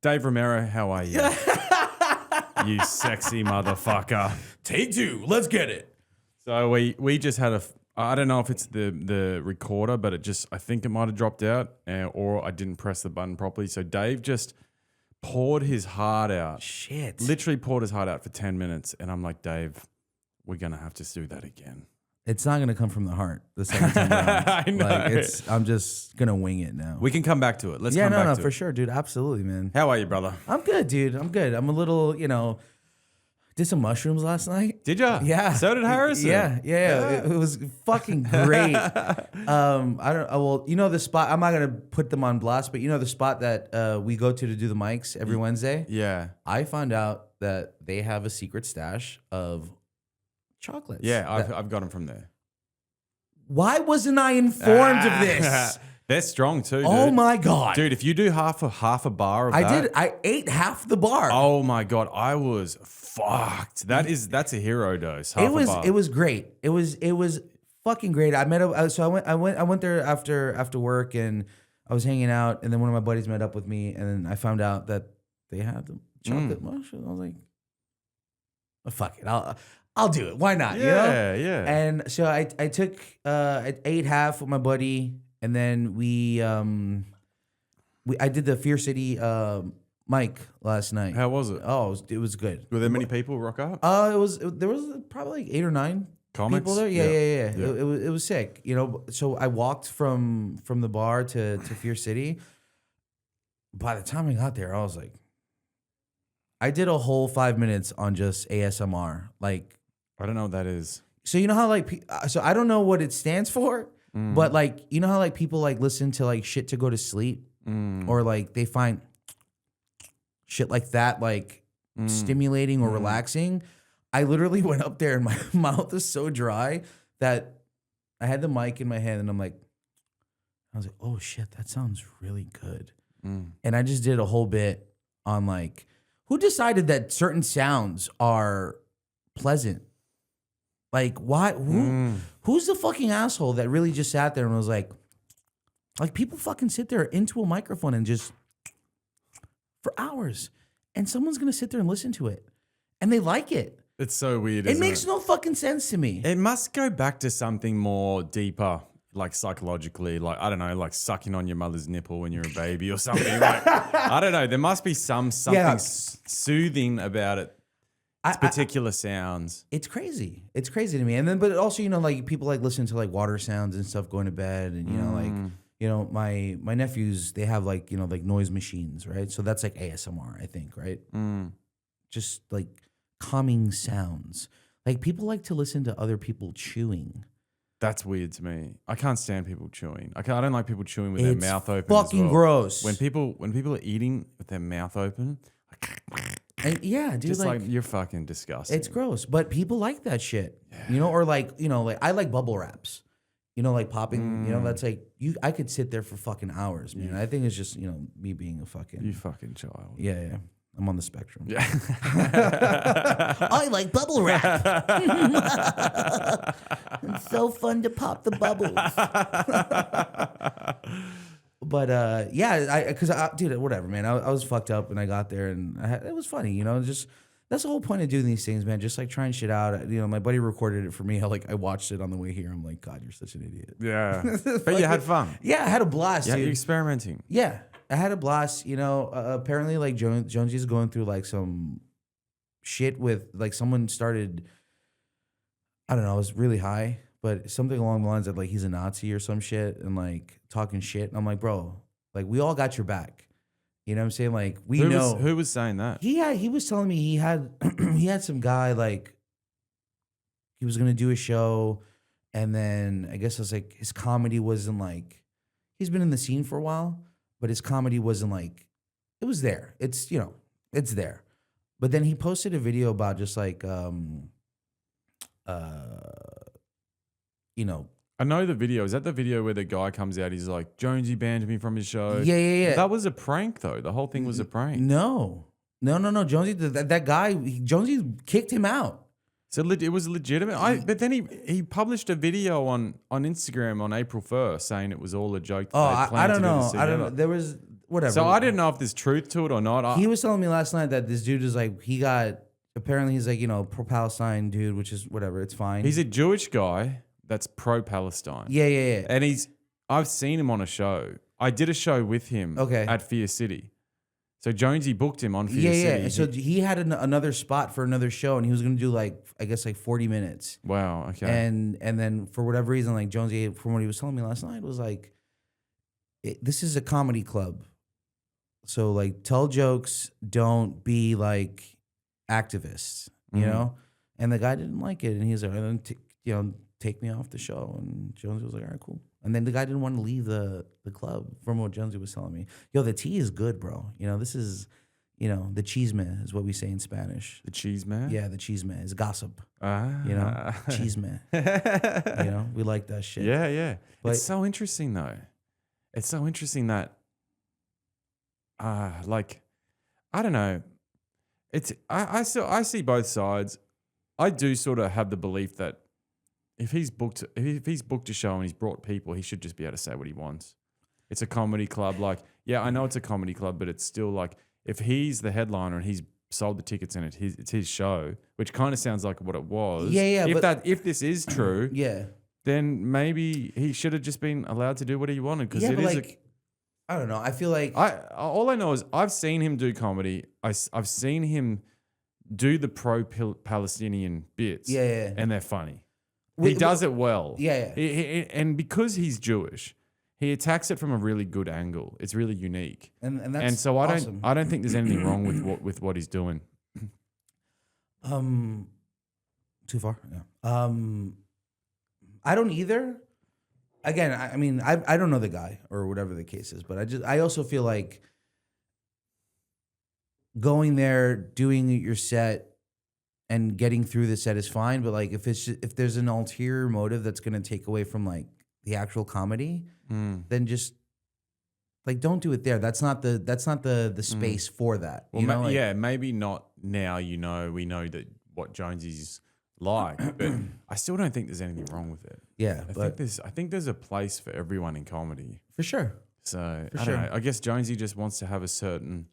Dave Romero, how are you? You sexy motherfucker. Take 2. Let's get it. So we just had I don't know if it's the recorder, but I think it might have dropped out or I didn't press the button properly. So Dave just poured his heart out. Shit. Literally poured his heart out for 10 minutes. And I'm like, Dave, we're going to have to do that again. It's not going to come from the heart the second time around. I know. Like, I'm just going to wing it now. We can come back to it. Let's come back to it. For sure, dude. Absolutely, man. How are you, brother? I'm good, dude. I'm good. I'm a little, did some mushrooms last night. Did ya? Yeah. So did Harrison. Yeah. It was fucking great. The spot, I'm not going to put them on blast, but the spot that we go to do the mics every Wednesday? Yeah. I found out that they have a secret stash of chocolates. Yeah, I've got them from there. Why wasn't I informed of this? They're strong too, dude. Oh my God. Dude, if you do half a bar of that. I did. I ate half the bar. Oh my God. I was fucked. That's a hero dose. Half a bar. It was great. It was fucking great. I went there after work and I was hanging out and then one of my buddies met up with me and then I found out that they had the chocolate mushroom. I was like, oh, fuck it. I'll do it. Why not? Yeah. And so I ate half with my buddy, and then I did the Fear City mic last night. How was it? Oh, it was good. Were there many people rock up? There was probably like 8 or 9 comics people there. Yeah. It was sick. So I walked from the bar to Fear City. By the time I got there, I was like, I did a whole 5 minutes on just ASMR, like. I don't know what that is. So you know how so I don't know what it stands for, but how people listen to shit to go to sleep, or they find shit like that stimulating or relaxing. I literally went up there and my mouth is so dry that I had the mic in my hand and I was like, oh shit, that sounds really good, and I just did a whole bit on who decided that certain sounds are pleasant. Why? Who's the fucking asshole that really just sat there and was like people fucking sit there into a microphone and just for hours, and someone's gonna sit there and listen to it, and they like it. It's so weird. It makes no fucking sense to me. It must go back to something more deeper, psychologically, I don't know, sucking on your mother's nipple when you're a baby or something. I don't know. There must be something soothing about it. Particular sounds. It's crazy. It's crazy to me. And then, but also, people listen to water sounds and stuff going to bed, and my nephews, they have noise machines, right? So that's ASMR, I think, right? Just calming sounds. People like to listen to other people chewing. That's weird to me. I can't stand people chewing. I don't like people chewing with their mouth open. Fucking gross. When people are eating with their mouth open. And yeah, dude, just you're fucking disgusting. It's gross, but people like that shit, or I like bubble wraps, popping, that's I could sit there for fucking hours, man. I think it's just, me being a fucking. You fucking child. Yeah. I'm on the spectrum. Yeah. I like bubble wrap. It's so fun to pop the bubbles. But dude, whatever, man. I was fucked up when I got there, and it was funny, Just that's the whole point of doing these things, man. Just trying shit out. My buddy recorded it for me. I watched it on the way here. I'm like, God, you're such an idiot. Yeah, but you had fun. Yeah, I had a blast. Yeah, dude. you're experimenting. Yeah, I had a blast. Apparently, Jonesy's going through some shit with someone started. I don't know. I was really high. But something along the lines of he's a Nazi or some shit and talking shit. And I'm like, bro, we all got your back. You know what I'm saying? Who was saying that? He was telling me he had he had some guy he was gonna do a show, and then I guess it was his comedy wasn't he's been in the scene for a while, but his comedy wasn't it was there. It's it's there. But then he posted a video about just I know the video. Is that the video where the guy comes out? He's like, Jonesy banned me from his show. Yeah. That was a prank, though. The whole thing was a prank. No. Jonesy, that guy, Jonesy kicked him out. So it was legitimate. But then he published a video on Instagram on April 1st saying it was all a joke. I don't know. There was whatever. So I didn't know if there's truth to it or not. He was telling me last night that this dude is like, apparently he's like, pro-Palestine dude, which is whatever. It's fine. He's a Jewish guy that's pro-Palestine. Yeah. And I've seen him on a show. I did a show with him at Fear City. So Jonesy booked him on Fear City. Yeah. So he had another spot for another show, and he was going to do like 40 minutes. Wow. Okay. And then for whatever reason, like Jonesy, from what he was telling me last night, was like, this is a comedy club. So like, tell jokes, don't be like activists, you know? And the guy didn't like it. And he's like, take me off the show. And Jonesy was like, all right, cool. And then the guy didn't want to leave the club from what Jonesy was telling me. Yo, the tea is good, bro. This is, the chisme is what we say in Spanish. The chisme? Yeah, the chisme is gossip. Ah. Chisme. We like that shit. Yeah. But it's so interesting though. It's so interesting that, I don't know. I see both sides. I do sort of have the belief that if he's booked a show and he's brought people, he should just be able to say what he wants. It's a comedy club. Like, yeah, I know it's a comedy club, but it's still like, if he's the headliner and he's sold the tickets and it's his show, which kind of sounds like what it was. Yeah. If this is true, yeah, then maybe he should have just been allowed to do what he wanted, because it is I don't know. I feel like all I know is I've seen him do comedy. I've seen him do the pro-Palestinian bits. Yeah. And they're funny. He does it well. Yeah. And because he's Jewish, he attacks it from a really good angle. It's really unique. And that's and so awesome. I don't think there's anything wrong with what he's doing. Too far. Yeah. I don't either. Again, I mean, I don't know the guy or whatever the case is, but I also feel like going there, doing your set, and getting through the set is fine. But like, if there's an ulterior motive that's going to take away from like the actual comedy, then just like don't do it there. That's not the space for that. Well, maybe not now. We know that what Jonesy's like, but I still don't think there's anything wrong with it. Yeah, I think there's a place for everyone in comedy. For sure. So I don't know. I guess Jonesy just wants to have a certain.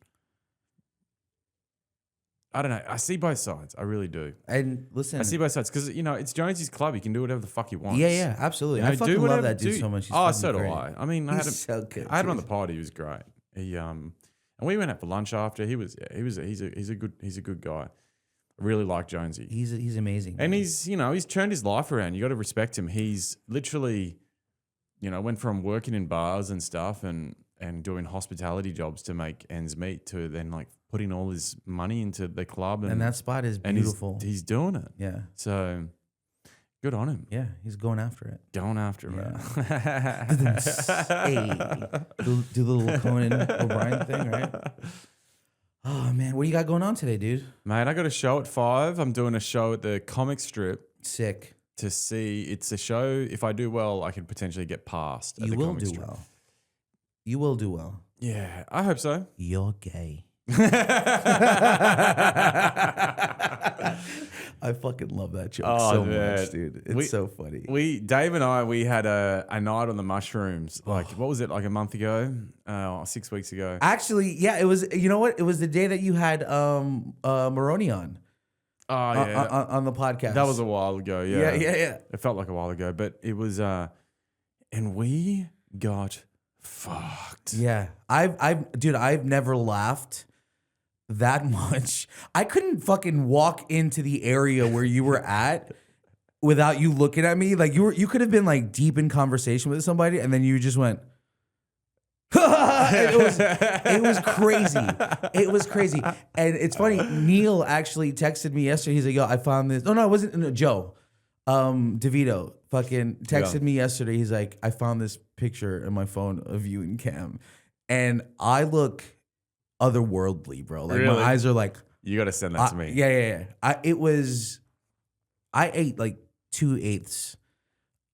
I don't know. I see both sides. I really do. And listen, I see both sides because it's Jonesy's club. He can do whatever the fuck he wants. Yeah, absolutely. I fucking love that dude so much. He's so do great. I. I mean, so good. I had him on the party. He was great. And we went out for lunch after. He's a good guy. I really like Jonesy. He's amazing. And he's turned his life around. You got to respect him. He's literally, went from working in bars and stuff and doing hospitality jobs to make ends meet to then like putting all his money into the club. And that spot is beautiful. And he's doing it. Yeah. So good on him. Yeah, he's going after it. Going after it. Hey, do the little Conan O'Brien thing, right? Oh, man. What do you got going on today, dude? Mate, I got a show at 5. I'm doing a show at the comic strip. Sick. To see. It's a show, if I do well, I could potentially get past. You will do well. You will do well. Yeah, I hope so. You're gay. I fucking love that joke much, dude. It's so funny. Dave and I had a night on the mushrooms. Like, what was it, like a month ago? 6 weeks ago. Actually, yeah, it was, you know what? It was the day that you had Maroney on. Oh, yeah. On the podcast. That was a while ago, yeah. Yeah. It felt like a while ago, but it was, and we got fucked. Yeah. I've never laughed that much. I couldn't fucking walk into the area where you were at without you looking at me. Like you could have been like deep in conversation with somebody and then you just went, it was crazy. It was crazy. And it's funny, Neil actually texted me yesterday. He's like, yo, I found this. No, it wasn't. No, Joe DeVito fucking texted me yesterday. He's like, I found this picture in my phone of you and Cam. And I look otherworldly, bro. Like really? My eyes are like, you got to send that to me. Yeah. I ate like 2/8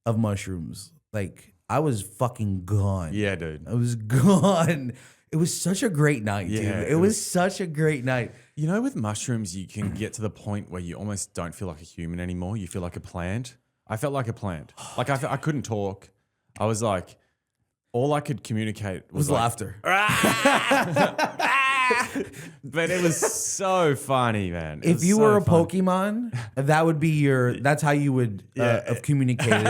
of mushrooms. Like I was fucking gone. Yeah, dude. I was gone. It was such a great night, dude. It was such a great night. You know, with mushrooms, you can get to the point where you almost don't feel like a human anymore. You feel like a plant. I felt like a plant. Like I couldn't talk. I was like, all I could communicate was like, laughter. But it was so funny, man. If you were a Pokemon, that would be your. That's how you would have communicated.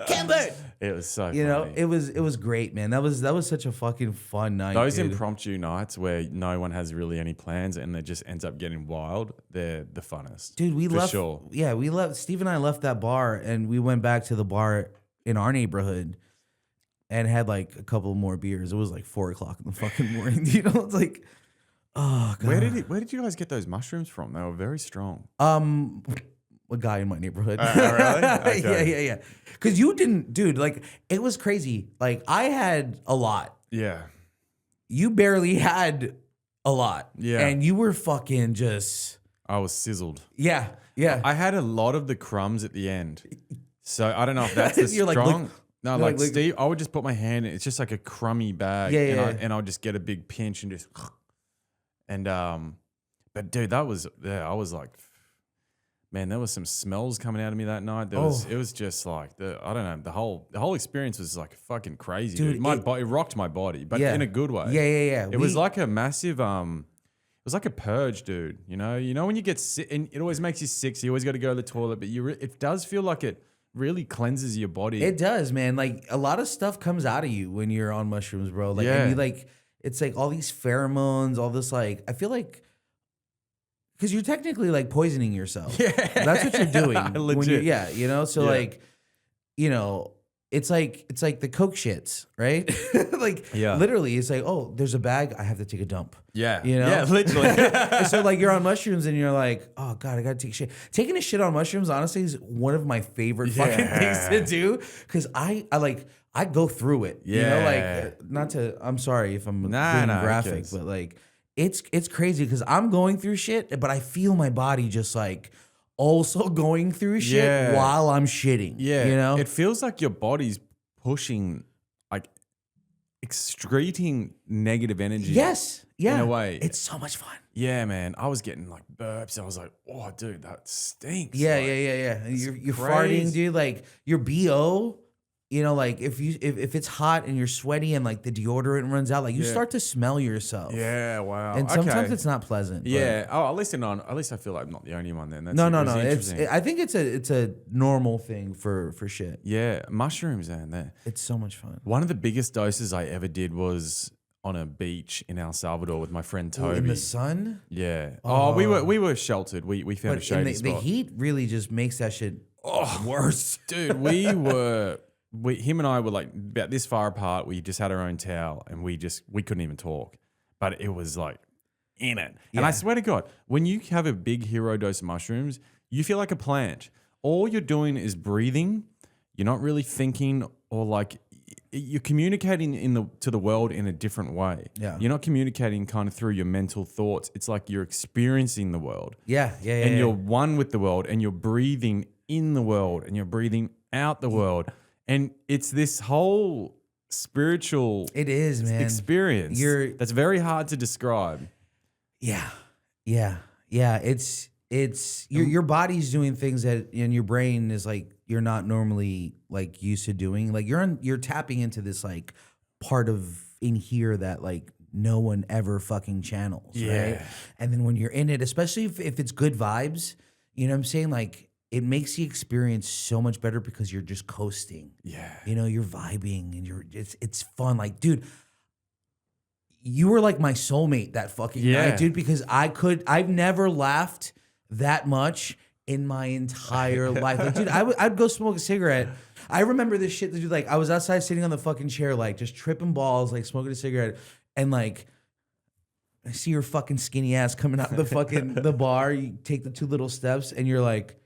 Camber. It was so You funny. know, it was great, man. That was such a fucking fun night. Those dude. impromptu nights where no one has really any plans and it just ends up getting wild, they're the funnest. Dude, we for left. Sure. Yeah, we left. Steve and I left that bar and we went back to the bar in our neighborhood and had like a couple more beers. It was like 4 o'clock in the fucking morning. You know, it's like, oh god. Where did you guys get those mushrooms from? They were very strong. A guy in my neighborhood. Really? Okay. Yeah. Because you didn't, dude. Like it was crazy. Like I had a lot. Yeah. You barely had a lot. Yeah. And you were fucking just. I was sizzled. Yeah. I had a lot of the crumbs at the end. So I don't know if that's the You're strong. like, no, you're like Steve, I would just put my hand in. It's just like a crummy bag. Yeah. And I'll just get a big pinch and just. And, but dude, I was like, man, there was some smells coming out of me that night. It was just like I don't know, the whole experience was like fucking crazy, dude. It rocked my body, but in a good way. Yeah. It was like a massive it was like a purge, dude. You know when you get sick, and it always makes you sick, so you always got to go to the toilet, but it does feel like it really cleanses your body. It does, man. Like a lot of stuff comes out of you when you're on mushrooms, bro. Like and you like it's like all these pheromones, all this like I feel like because you're technically like poisoning yourself. Yeah. That's what you're doing. Legit. You know? So like, you know, it's like the Coke shits, right? Like literally it's like, oh, there's a bag, I have to take a dump. Yeah. You know? Yeah, literally. So like you're on mushrooms and you're like, oh God, I gotta take a shit. Taking a shit on mushrooms, honestly, is one of my favorite fucking things to do. Cause I go through it. Yeah. You know, like I'm sorry if I'm being graphic, but like it's crazy because I'm going through shit, but I feel my body just like also going through shit while I'm shitting. Yeah. You know? It feels like your body's pushing, like excreting negative energy. Yes. Yeah. In a way. It's so much fun. Yeah, man. I was getting like burps. I was like, oh, dude, that stinks. Yeah, like, yeah. You're farting, dude. Like your BO. You know, like if it's hot and you're sweaty and like the deodorant runs out, like you start to smell yourself. Yeah, wow. And sometimes it's not pleasant. Yeah. Oh, at least I feel like I'm not the only one then. No. I think it's a normal thing for shit. Yeah, mushrooms, man. It's so much fun. One of the biggest doses I ever did was on a beach in El Salvador with my friend Toby. In the sun? Yeah. Oh, we were sheltered. We found a shady spot. The heat really just makes that shit worse. Dude, him and I were like about this far apart. We just had our own towel and we couldn't even talk. But it was like in it. Yeah. And I swear to God, when you have a big hero dose of mushrooms, you feel like a plant. All you're doing is breathing. You're not really thinking or like you're communicating to the world in a different way. Yeah. You're not communicating kind of through your mental thoughts. It's like you're experiencing the world. Yeah. And you're one with the world and you're breathing in the world and you're breathing out the world. And it's this whole spiritual experience that's very hard to describe. Yeah. It's your body's doing things that in your brain is like you're not normally like used to doing. Like you're tapping into this like part of in here that like no one ever fucking channels, right? And then when you're in it, especially if it's good vibes, you know what I'm saying? Like it makes the experience so much better because you're just coasting. Yeah. You know, you're vibing and it's fun. Like, dude, you were like my soulmate that fucking night, dude, because I've never laughed that much in my entire life. Like, dude, I'd go smoke a cigarette. I remember this shit, dude, like I was outside sitting on the fucking chair, like just tripping balls, like smoking a cigarette. And like, I see your fucking skinny ass coming out of the bar. You take the 2 little steps and you're like,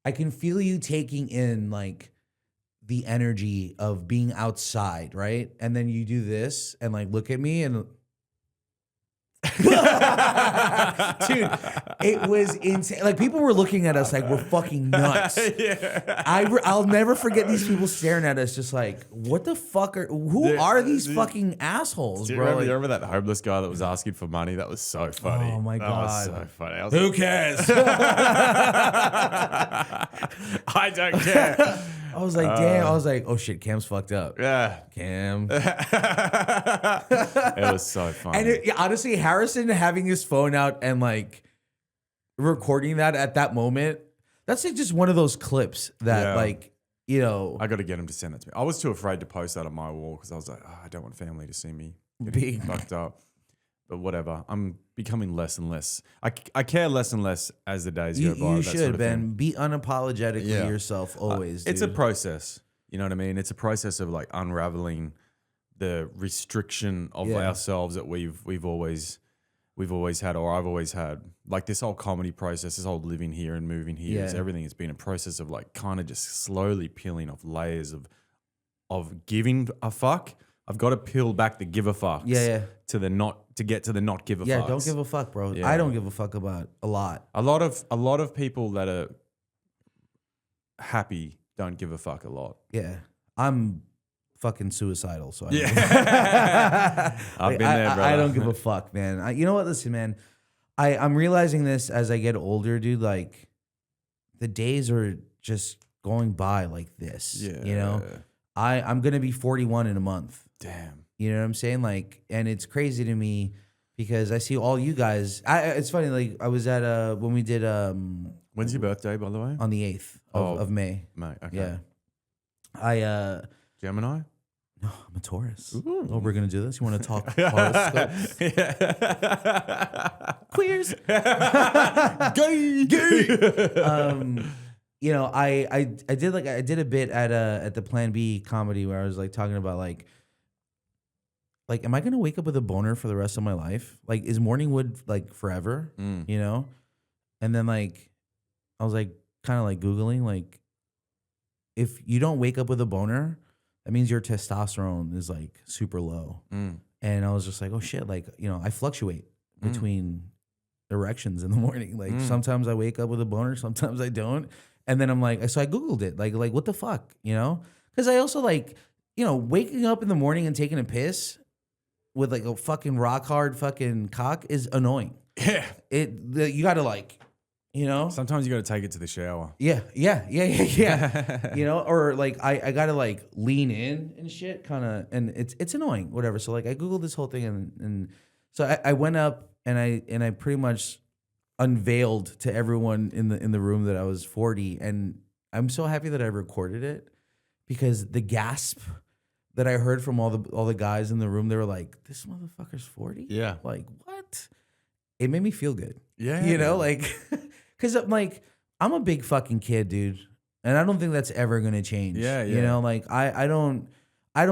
I can feel you taking in like the energy of being outside, right? And then you do this and like look at me and Dude, it was insane. Like people were looking at us like we're fucking nuts. I'll never forget these people staring at us, just like, what the fuck who are these fucking assholes, Do you bro? remember, Like, you remember that homeless guy that was asking for money? That was so funny. Oh my That was God. so funny. I was who like, cares? I don't care. I was like, damn. I was like, oh shit, Cam's fucked up. Yeah. Cam. It was so funny. And honestly, Harrison having his phone out and like recording that at that moment, that's like just one of those clips that like, you know. I got to get him to send that to me. I was too afraid to post that on my wall because I was like, oh, I don't want family to see me getting fucked up. But whatever. I'm becoming less and less. I care less and less as the days go by. You that should, sort of Ben. thing. Be unapologetically yourself always. It's a dude. process. You know what I mean? It's a process of like unraveling the restriction of ourselves that we've always had, or I've always had. Like this whole comedy process, this whole living here and moving here, is everything. It's been a process of like kind of just slowly peeling off layers of giving a fuck. I've got to peel back the give a fucks to the not to get to the not give a fucks. Yeah, don't give a fuck, bro. Yeah. I don't give a fuck about a lot. A lot of people that are happy don't give a fuck a lot. Yeah, I'm fucking suicidal, so I've been there, brother. I don't give a fuck, man. You know what? Listen, man. I'm realizing this as I get older, dude. Like the days are just going by like this. Yeah. You know, I'm gonna be 41 in a month. Damn. You know what I'm saying? Like, and it's crazy to me because I see all you guys. It's funny. Like I was at when we did When's your birthday, by the way? on the 8th of May. Mate, okay. Yeah. I Gemini? no, I'm a Taurus. Ooh. Oh, we're gonna do this. You want to talk horoscopes? Queers. Gay. You know, I did a bit at the Plan B comedy where I was like talking about like, am I gonna wake up with a boner for the rest of my life? Like, is morning wood like forever? You know? And then like, I was like kind of like Googling like, if you don't wake up with a boner, that means your testosterone is like super low. And I was just like, oh shit, like, you know, I fluctuate between erections in the morning. Like sometimes I wake up with a boner, sometimes I don't. And then I'm like, so I Googled it, like what the fuck, you know? Because I also like, you know, waking up in the morning and taking a piss with like a fucking rock hard fucking cock is annoying. Yeah. You got to like, you know? Sometimes you got to take it to the shower. Yeah. You know, or like I got to like lean in and shit kind of, and it's annoying, whatever. So like I Googled this whole thing and so I went up and I pretty much unveiled to everyone in the room that I was 40, and I'm so happy that I recorded it because the gasp that I heard from all the guys in the room, they were like, "This motherfucker's 40." Yeah. Like what? It made me feel good. Yeah. You know, like because I'm a big fucking kid, dude, and I don't think that's ever gonna change. Yeah. You know, like I don't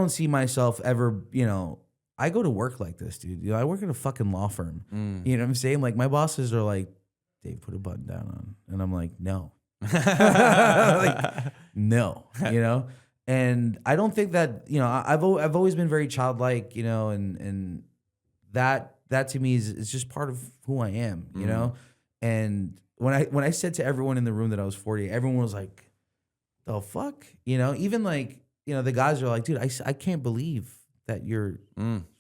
see myself ever. You know, I go to work like this, dude. You know, I work at a fucking law firm. You know what I'm saying? Like my bosses are like, Dave, put a button down on. And I'm like, no. Like, no, you know? And I don't think that, you know, I've always been very childlike, you know, and that to me is just part of who I am, you know? And when I said to everyone in the room that I was 40, everyone was like, the fuck? You know, even like, you know, the guys are like, dude, I can't believe that you're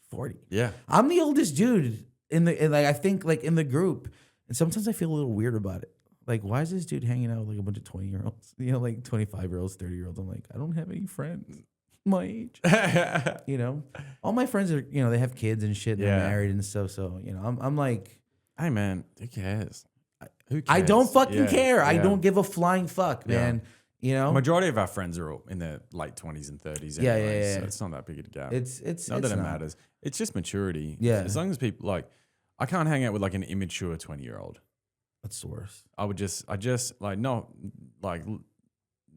40. Yeah. I'm the oldest dude like I think like in the group. And sometimes I feel a little weird about it. Like, why is this dude hanging out with like a bunch of 20-year-olds? You know, like 25-year-olds, 30-year-olds. I'm like, I don't have any friends my age. You know, all my friends are, you know, they have kids and shit. And they're married and stuff. So, you know, I'm like, hey man, who cares? Who cares? I don't fucking care. Yeah. I don't give a flying fuck, man. You know, majority of our friends are all in their late 20s and 30s. Anyway, so it's not that big a gap. It's not that it matters. It's just maturity. Yeah. As long as people like, I can't hang out with like an immature 20-year-old. That's the worst. I just like, no, like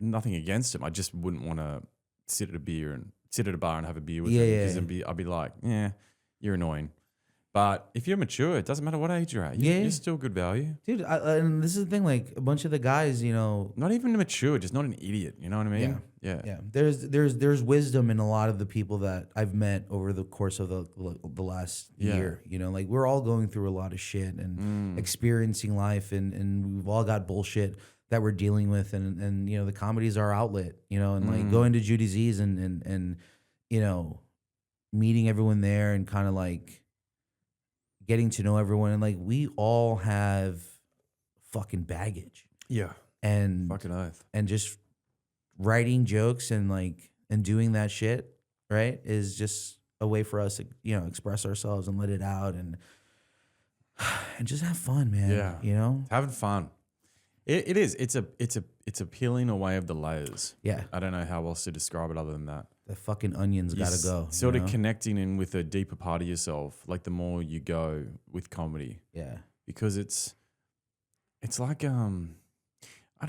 nothing against him. I just wouldn't want to sit at a bar and have a beer with him. Because I'd be like, yeah, you're annoying. But if you're mature, it doesn't matter what age you're at. You're still good value. Dude, and this is the thing, like a bunch of the guys, you know, Not even mature, just not an idiot. You know what I mean? yeah. There's wisdom in a lot of the people that I've met over the course of the last year. You know, like we're all going through a lot of shit and experiencing life, and we've all got bullshit that we're dealing with, and you know, the comedy is our outlet. You know, and like going to Judy Z's and you know, meeting everyone there and kind of like getting to know everyone, and like we all have fucking baggage. Yeah. And fucking oath. And just writing jokes and like and doing that shit, right, is just a way for us to, you know, express ourselves and let it out and just have fun, man. Yeah. You know? Having fun. It is. It's a peeling away of the layers. Yeah. I don't know how else to describe it other than that. The fucking onions gotta go. Sort of connecting in with a deeper part of yourself, like the more you go with comedy. Yeah. Because it's like I don't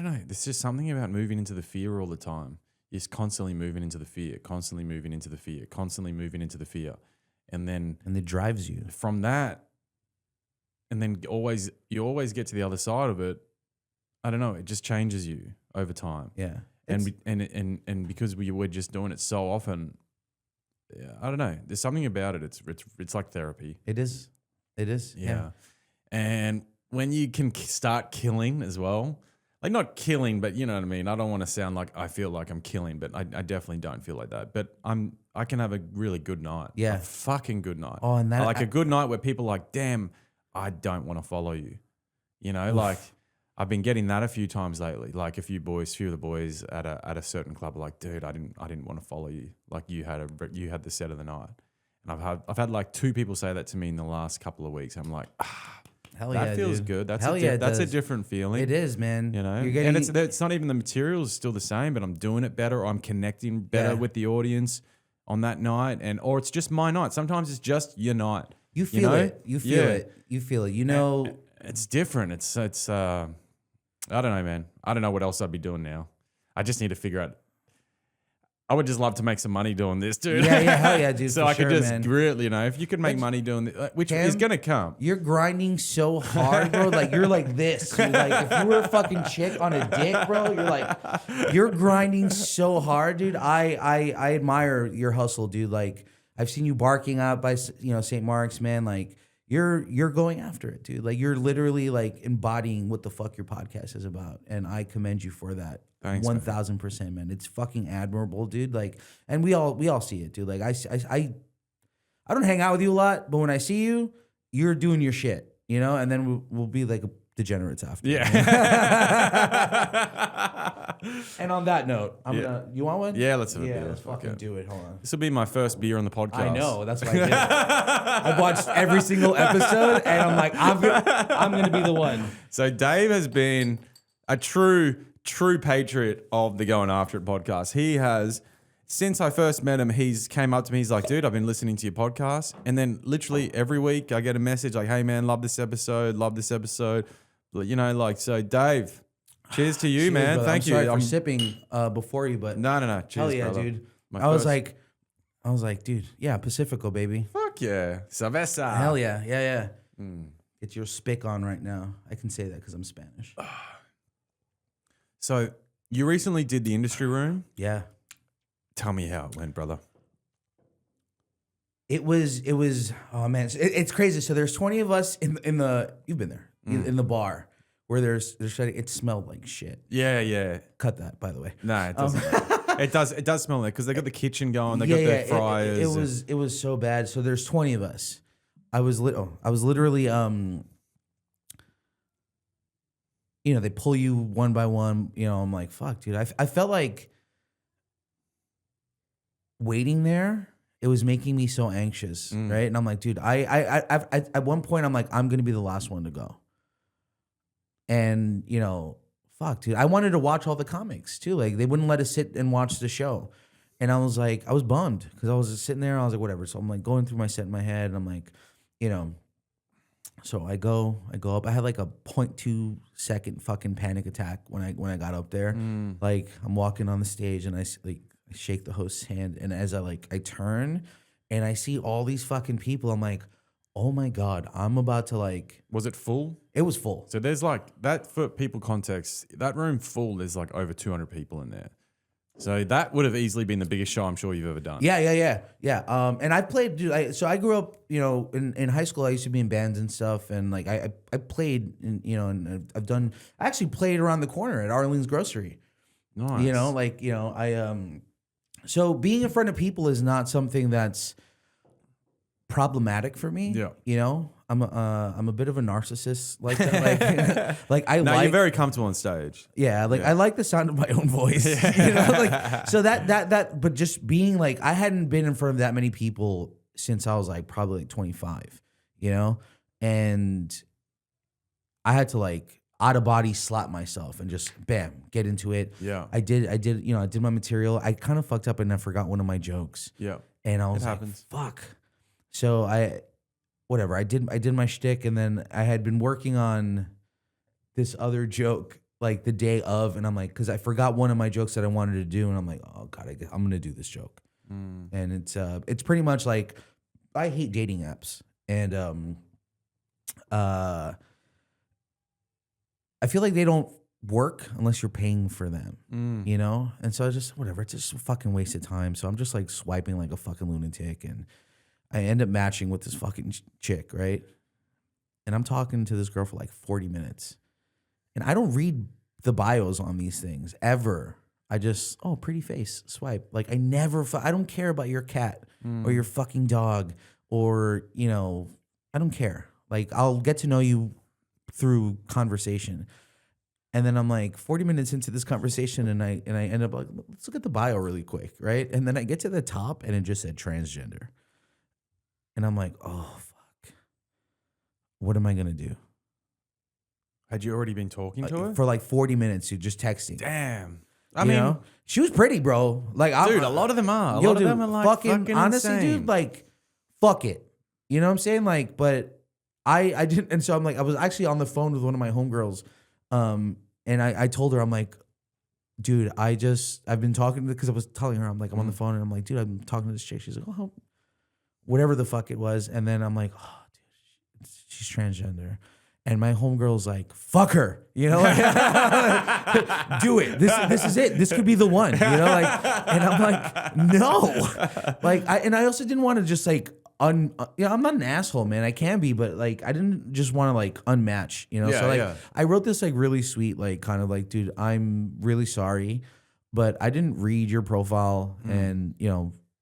know, there's just something about moving into the fear all the time. You're just constantly moving into the fear, constantly moving into the fear, constantly moving into the fear. And it drives you. From that, and then you always get to the other side of it. I don't know, it just changes you over time. Yeah. And because we're just doing it so often, yeah, I don't know. There's something about it. It's like therapy. It is. Yeah. And when you can start killing as well, like not killing, but you know what I mean. I don't want to sound like I feel like I'm killing, but I definitely don't feel like that. But I can have a really good night. Yeah. A fucking good night. Oh, and that like a good night where people are like, damn, I don't want to follow you. You know, like. I've been getting that a few times lately. Like a few of the boys at a certain club are like, dude, I didn't want to follow you. Like you had the set of the night, and I've had like 2 people say that to me in the last couple of weeks. I'm like, hell that yeah, feels dude. good. That's that's a different feeling. It is, man. You know, you're getting, and it's not even the material is still the same, but I'm doing it better. Or I'm connecting better with the audience on that night, or it's just my night. Sometimes it's just your night. You feel it. You feel it. You feel it. You know, it's different. It's I don't know, man. I don't know what else I'd be doing now. I just need to figure out. I would just love to make some money doing this, dude. Yeah, hell yeah, dude. So I could just really, you know, if you could make money doing this, which is gonna come. You're grinding so hard, bro. Like you're like this. You're like if you were a fucking chick on a dick, bro. You're grinding so hard, dude. I admire your hustle, dude. Like I've seen you barking out by St. Mark's, man. Like. You're going after it, dude. Like you're literally like embodying what the fuck your podcast is about, and I commend you for that. Thanks, 1000%, man. It's fucking admirable, dude. Like, and we all see it, dude. Like I don't hang out with you a lot, but when I see you, you're doing your shit, you know. And then we'll be like degenerates after. Yeah. And on that note, you want one? Yeah, let's have a beer. Let's fucking do it. Hold on. This will be my first beer on the podcast. I know. That's what I did. I've watched every single episode, and I'm like, I'm gonna be the one. So Dave has been a true patriot of the Going After It podcast. He has, since I first met him, he's came up to me. He's like, dude, I've been listening to your podcast. And then literally every week I get a message like, hey man, love this episode. You know, like, so Dave, cheers to you, Cheers, man. brother. Thank you. I'm sorry for sipping before you, but No. Cheers, hell yeah, brother. dude. I was like, dude, yeah, Pacifico, baby. Fuck yeah. Cerveza. Hell yeah. Get your spick on right now. I can say that because I'm Spanish. So you recently did the industry room. Yeah. Tell me how it went, brother. It was. Oh man, it's crazy. So there's 20 of us in the. You've been there in the bar where there's it smelled like shit. Yeah. Cut that, by the way. No, it doesn't. It does smell like because they got the kitchen going. They got their fryers. It was so bad. So there's 20 of us. I was literally they pull you one by one. You know, I'm like, fuck, dude. I felt like waiting there. It was making me so anxious, right? And I'm like, dude, I at one point I'm like, I'm gonna be the last one to go. And fuck, dude, I wanted to watch all the comics too. Like they wouldn't let us sit and watch the show, and I was bummed because I was just sitting there. I was like, whatever. So I'm like going through my set in my head, and I'm like, So I go up. I had like a 0.2 second fucking panic attack when I got up there. Like I'm walking on the stage and I shake the host's hand, and as I turn and I see all these fucking people, I'm like, Oh my God, I'm about to like. Was it full? It was full. So there's like that for people context. That room full. There's like over 200 people in there. So that would have easily been the biggest show I'm sure you've ever done. Yeah. And I played. Dude, so I grew up. In high school, I used to be in bands and stuff, and like I played. And I've done. I actually played around the corner at Arlene's Grocery. Nice. So being in front of people is not something that's problematic for me. Yeah. I'm a bit of a narcissist like that. You're very comfortable on stage. Yeah, I like the sound of my own voice. So but just being like, I hadn't been in front of that many people since I was like probably like 25, and I had to like out of body slap myself and just bam, get into it. Yeah. I did my material. I kind of fucked up and I forgot one of my jokes. Yeah. And I was like, happens. fuck. So I did my shtick, and then I had been working on this other joke like the day of, and I'm like, because I forgot one of my jokes that I wanted to do, and I'm like, oh God, I'm gonna do this joke. And it's pretty much like, I hate dating apps, and I feel like they don't work unless you're paying for them, And so I just, whatever, it's just a fucking waste of time. So I'm just like swiping like a fucking lunatic, and I end up matching with this fucking chick, right? And I'm talking to this girl for like 40 minutes. And I don't read the bios on these things ever. I just, pretty face, swipe. Like I don't care about your cat or your fucking dog or, I don't care. Like I'll get to know you through conversation. And then I'm like 40 minutes into this conversation, and I end up like, let's look at the bio really quick, right? And then I get to the top and it just said transgender. And I'm like, oh, fuck. What am I going to do? Had you already been talking to her? For like 40 minutes, dude, just texting. Damn. I mean, she was pretty, bro. Like, dude, a lot of them are. A lot of them are like fucking honestly, insane. dude, like, fuck it. You know what I'm saying? Like, but I didn't. And so I'm like, I was actually on the phone with one of my homegirls. And I told her, I'm like, dude, I've been talking to, because I was telling her, I'm like, I'm on the phone, and I'm like, dude, I'm talking to this chick. She's like, oh, whatever the fuck it was. And then I'm like, oh, dude, she's transgender. And my homegirl's like, fuck her, like, do it. This is it. This could be the one, and I'm like, no. Like, I also didn't want to just like, I'm not an asshole, man. I can be, but like, I didn't just want to like unmatch, so like, I wrote this like really sweet, like kind of like, dude, I'm really sorry, but I didn't read your profile, and,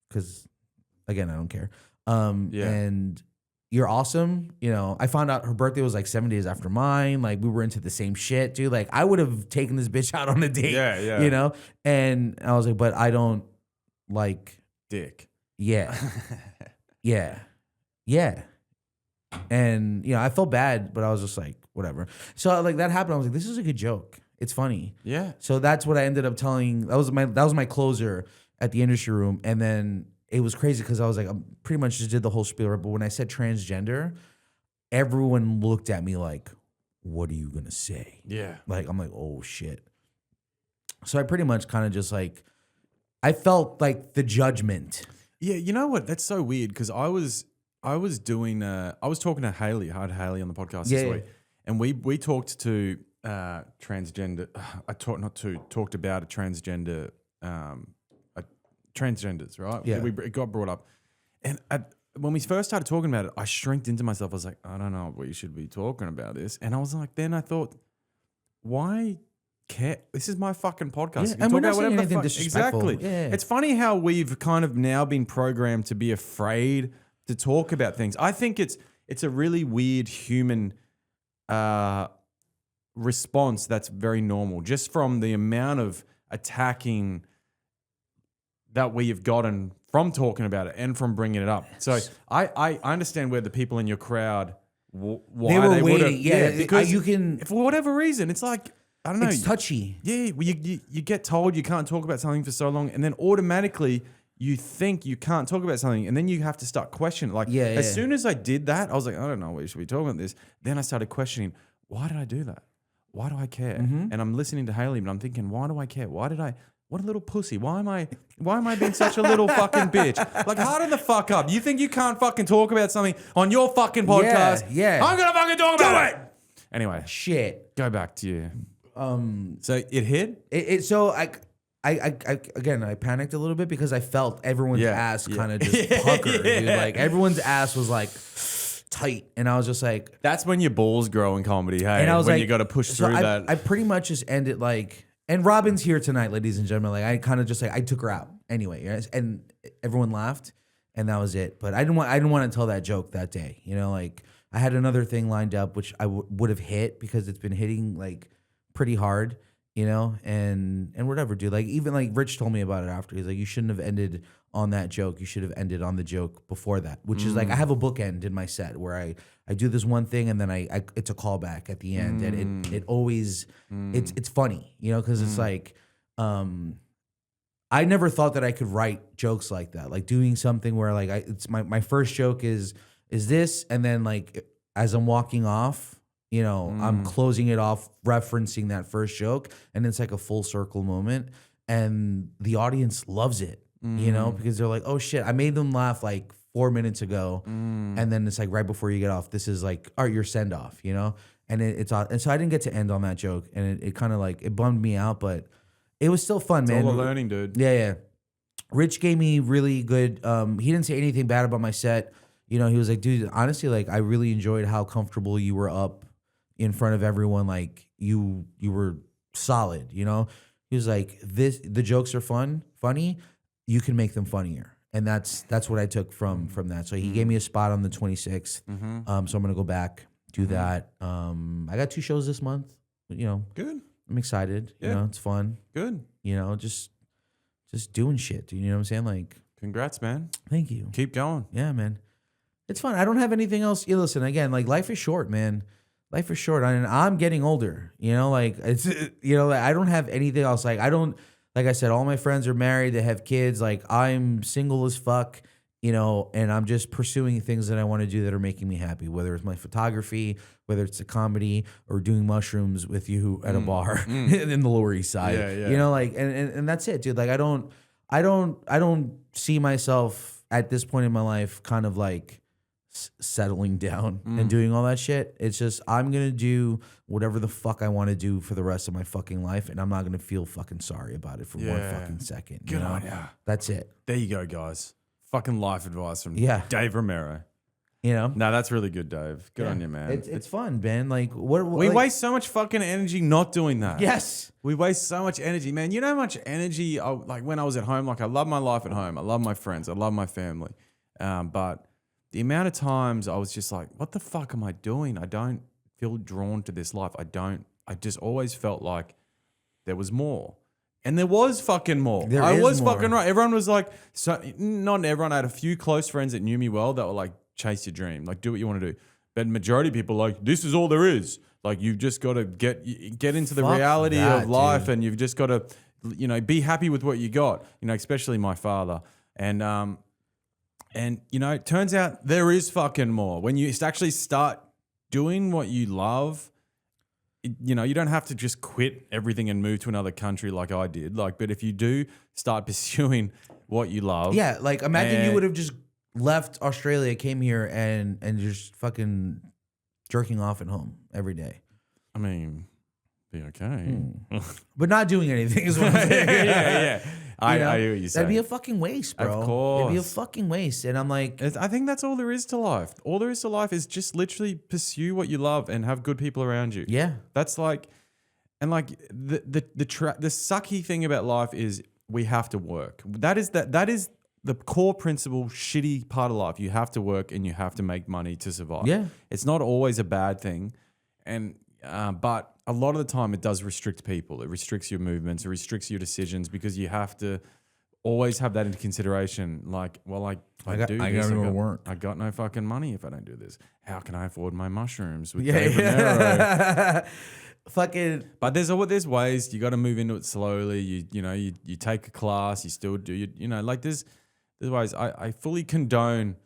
because again, I don't care. And you're awesome. I found out her birthday was like 7 days after mine. Like we were into the same shit, dude. Like I would have taken this bitch out on a date. Yeah. And I was like, but I don't like dick. Yeah. Yeah. And I felt bad, but I was just like, whatever. So like that happened. I was like, this is a good joke. It's funny. Yeah. So that's what I ended up telling. That was my closer at the industry room. And then it was crazy because I was like, I pretty much just did the whole spiel. But when I said transgender, everyone looked at me like, what are you going to say? Yeah. Like, I'm like, oh shit. So I pretty much kind of just like, I felt like the judgment. Yeah. You know what? That's so weird because I was talking to Haley. I had Haley on the podcast this week. And we talked to transgender. Talked about a transgender, transgenders, right? Yeah. It got brought up. And when we first started talking about it, I shrinked into myself. I was like, I don't know if we should be talking about this. And I was like, then I thought, why care? This is my fucking podcast. Yeah, and we're not saying anything disrespectful. Exactly. Yeah. It's funny how we've kind of now been programmed to be afraid to talk about things. I think it's a really weird human response that's very normal, just from the amount of attacking that we have gotten from talking about it and from bringing it up. So I understand where the people in your crowd, why they were waiting. Yeah, because for whatever reason, it's like, I don't know. It's touchy. Yeah, well, you get told you can't talk about something for so long, and then automatically you think you can't talk about something, and then you have to start questioning. Like, as soon as I did that, I was like, I don't know, we should be talking about this. Then I started questioning, why did I do that? Why do I care? And I'm listening to Haley, but I'm thinking, why do I care? Why what a little pussy. Why am I being such a little fucking bitch? Like, harden the fuck up. You think you can't fucking talk about something on your fucking podcast? Yeah. I'm gonna fucking talk about it. Anyway, Shit. go back to you. So it hit? So I again, I panicked a little bit because I felt everyone's ass kind of just pucker, dude. Like everyone's ass was like tight, and I was just like, that's when your balls grow in comedy. Hey, and I was when like, you got to push through that. I pretty much just ended like, and Robin's here tonight, ladies and gentlemen. Like I kind of just like I took her out anyway, yes, and everyone laughed, and that was it. But I didn't want to tell that joke that day. You know, like I had another thing lined up which I would have hit because it's been hitting like pretty hard. You know, and whatever, dude. Like even like Rich told me about it after. He's like, you shouldn't have ended on that joke. You should have ended on the joke before that, which is like I have a bookend in my set where I do this one thing and then I it's a callback at the end, and it always it's funny, you know, because it's like I never thought that I could write jokes like that, like doing something where like it's my first joke is this, and then like as I'm walking off. You know, I'm closing it off, referencing that first joke, and it's like a full circle moment, and the audience loves it, you know, because they're like, oh shit, I made them laugh like 4 minutes ago, and then it's like right before you get off, this is like, all right, your send off, you know, and and so I didn't get to end on that joke, and it kind of like, it bummed me out, but it was still fun, man. It's all a learning, dude. Yeah. Rich gave me really good, he didn't say anything bad about my set, you know, he was like, dude, honestly, like, I really enjoyed how comfortable you were up in front of everyone, like you were solid, you know. He was like, the jokes are funny, you can make them funnier, and that's what I took from that. So he gave me a spot on the 26th, so I'm gonna go back, do that. I got 2 shows this month, you know. Good. I'm excited. You know, it's fun. Good. You know, just doing shit, dude. You know what I'm saying? Like, congrats, man. Thank you. Keep going. Yeah, man. It's fun. I don't have anything else. You listen, again, like life is short, man. Life is short. I mean, I'm getting older, you know, like it's, you know, like I don't have anything else. Like I don't, like I said, all my friends are married, they have kids. Like I'm single as fuck, you know, and I'm just pursuing things that I want to do that are making me happy, whether it's my photography, whether it's a comedy, or doing mushrooms with you at a bar in the Lower East Side, you know, like, and that's it, dude. Like I don't see myself at this point in my life kind of like settling down and doing all that shit. It's just I'm gonna do whatever the fuck I want to do for the rest of my fucking life, and I'm not gonna feel fucking sorry about it for one fucking second. Good on ya. That's it. There you go, guys. Fucking life advice from Dave Romero. You know, no, that's really good, Dave. Good on you, man. It's fun, man. Like what we like, waste so much fucking energy not doing that. Yes, we waste so much energy, man. You know how much energy like when I was at home. Like I love my life at home. I love my friends. I love my family, but the amount of times I was just like, what the fuck am I doing? I don't feel drawn to this life. I just always felt like there was more. And there was fucking more. I was more. Fucking right. Everyone was like, so not everyone. I had a few close friends that knew me well that were like, chase your dream. Like, do what you want to do. But majority of people like, this is all there is. Like, you've just got to get into the reality of life, dude. And you've just got to, you know, be happy with what you got. You know, especially my father. And, you know, it turns out there is fucking more. When you actually start doing what you love, you know, you don't have to just quit everything and move to another country like I did. Like, but if you do start pursuing what you love. Yeah, like imagine you would have just left Australia, came here and just fucking jerking off at home every day. I mean, be okay. But not doing anything is what I'm saying. yeah. I hear what you're saying. That'd be a fucking waste, bro. Of course. It'd be a fucking waste. And I'm like, I think that's all there is to life. All there is to life is just literally pursue what you love and have good people around you. Yeah. That's like, and like the sucky thing about life is we have to work. That is the core principle, shitty part of life. You have to work and you have to make money to survive. Yeah. It's not always a bad thing. And, but a lot of the time it does restrict people. It restricts your movements. It restricts your decisions because you have to always have that into consideration. Like, well, I got to go to work. I got no fucking money if I don't do this. How can I afford my mushrooms with Dave Romero? Fucking. But there's ways. You got to move into it slowly. You take a class. You still do. You know, like there's ways. I fully condone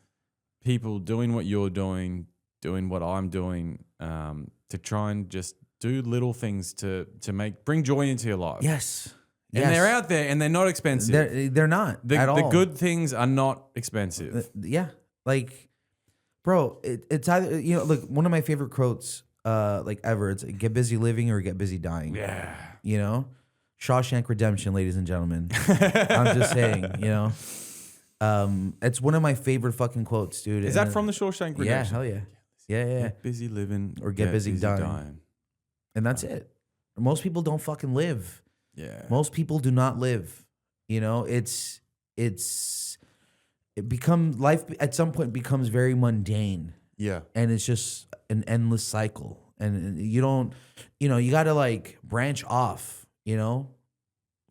people doing what you're doing what I'm doing, to try and just do little things to bring joy into your life. Yes. And Yes. they're out there and they're not expensive. They're not at all. The good things are not expensive. Yeah, like, bro, it's either look. One of my favorite quotes, like ever. It's like, get busy living or get busy dying. Yeah. Shawshank Redemption, ladies and gentlemen. I'm just saying, it's one of my favorite fucking quotes, dude. Is that from the Shawshank Redemption? Yeah, hell yeah. Yeah. Get busy living Or get busy dying. And that's it. Most people don't fucking live. Yeah. Most people do not live. Life at some point becomes very mundane. Yeah. And it's just an endless cycle. And you don't, you got to like branch off,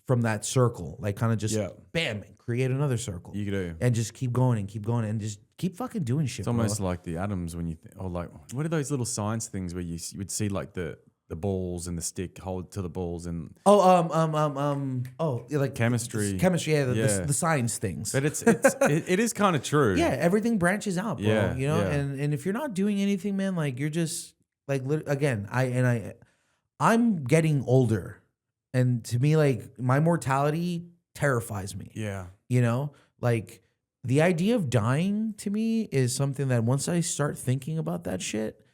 from that circle, like kind of just bam, create another circle. You do. And just keep going and just keep fucking doing shit. It's almost like the atoms when you, or like, what are those little science things where you would see like the balls and the stick hold to the balls and like chemistry, yeah, the science things. But it is kind of true. Yeah, everything branches out, bro. Yeah, and if you're not doing anything, man, like you're just like again, I'm getting older, and to me, like my mortality terrifies me. Yeah, like the idea of dying to me is something that once I start thinking about that shit,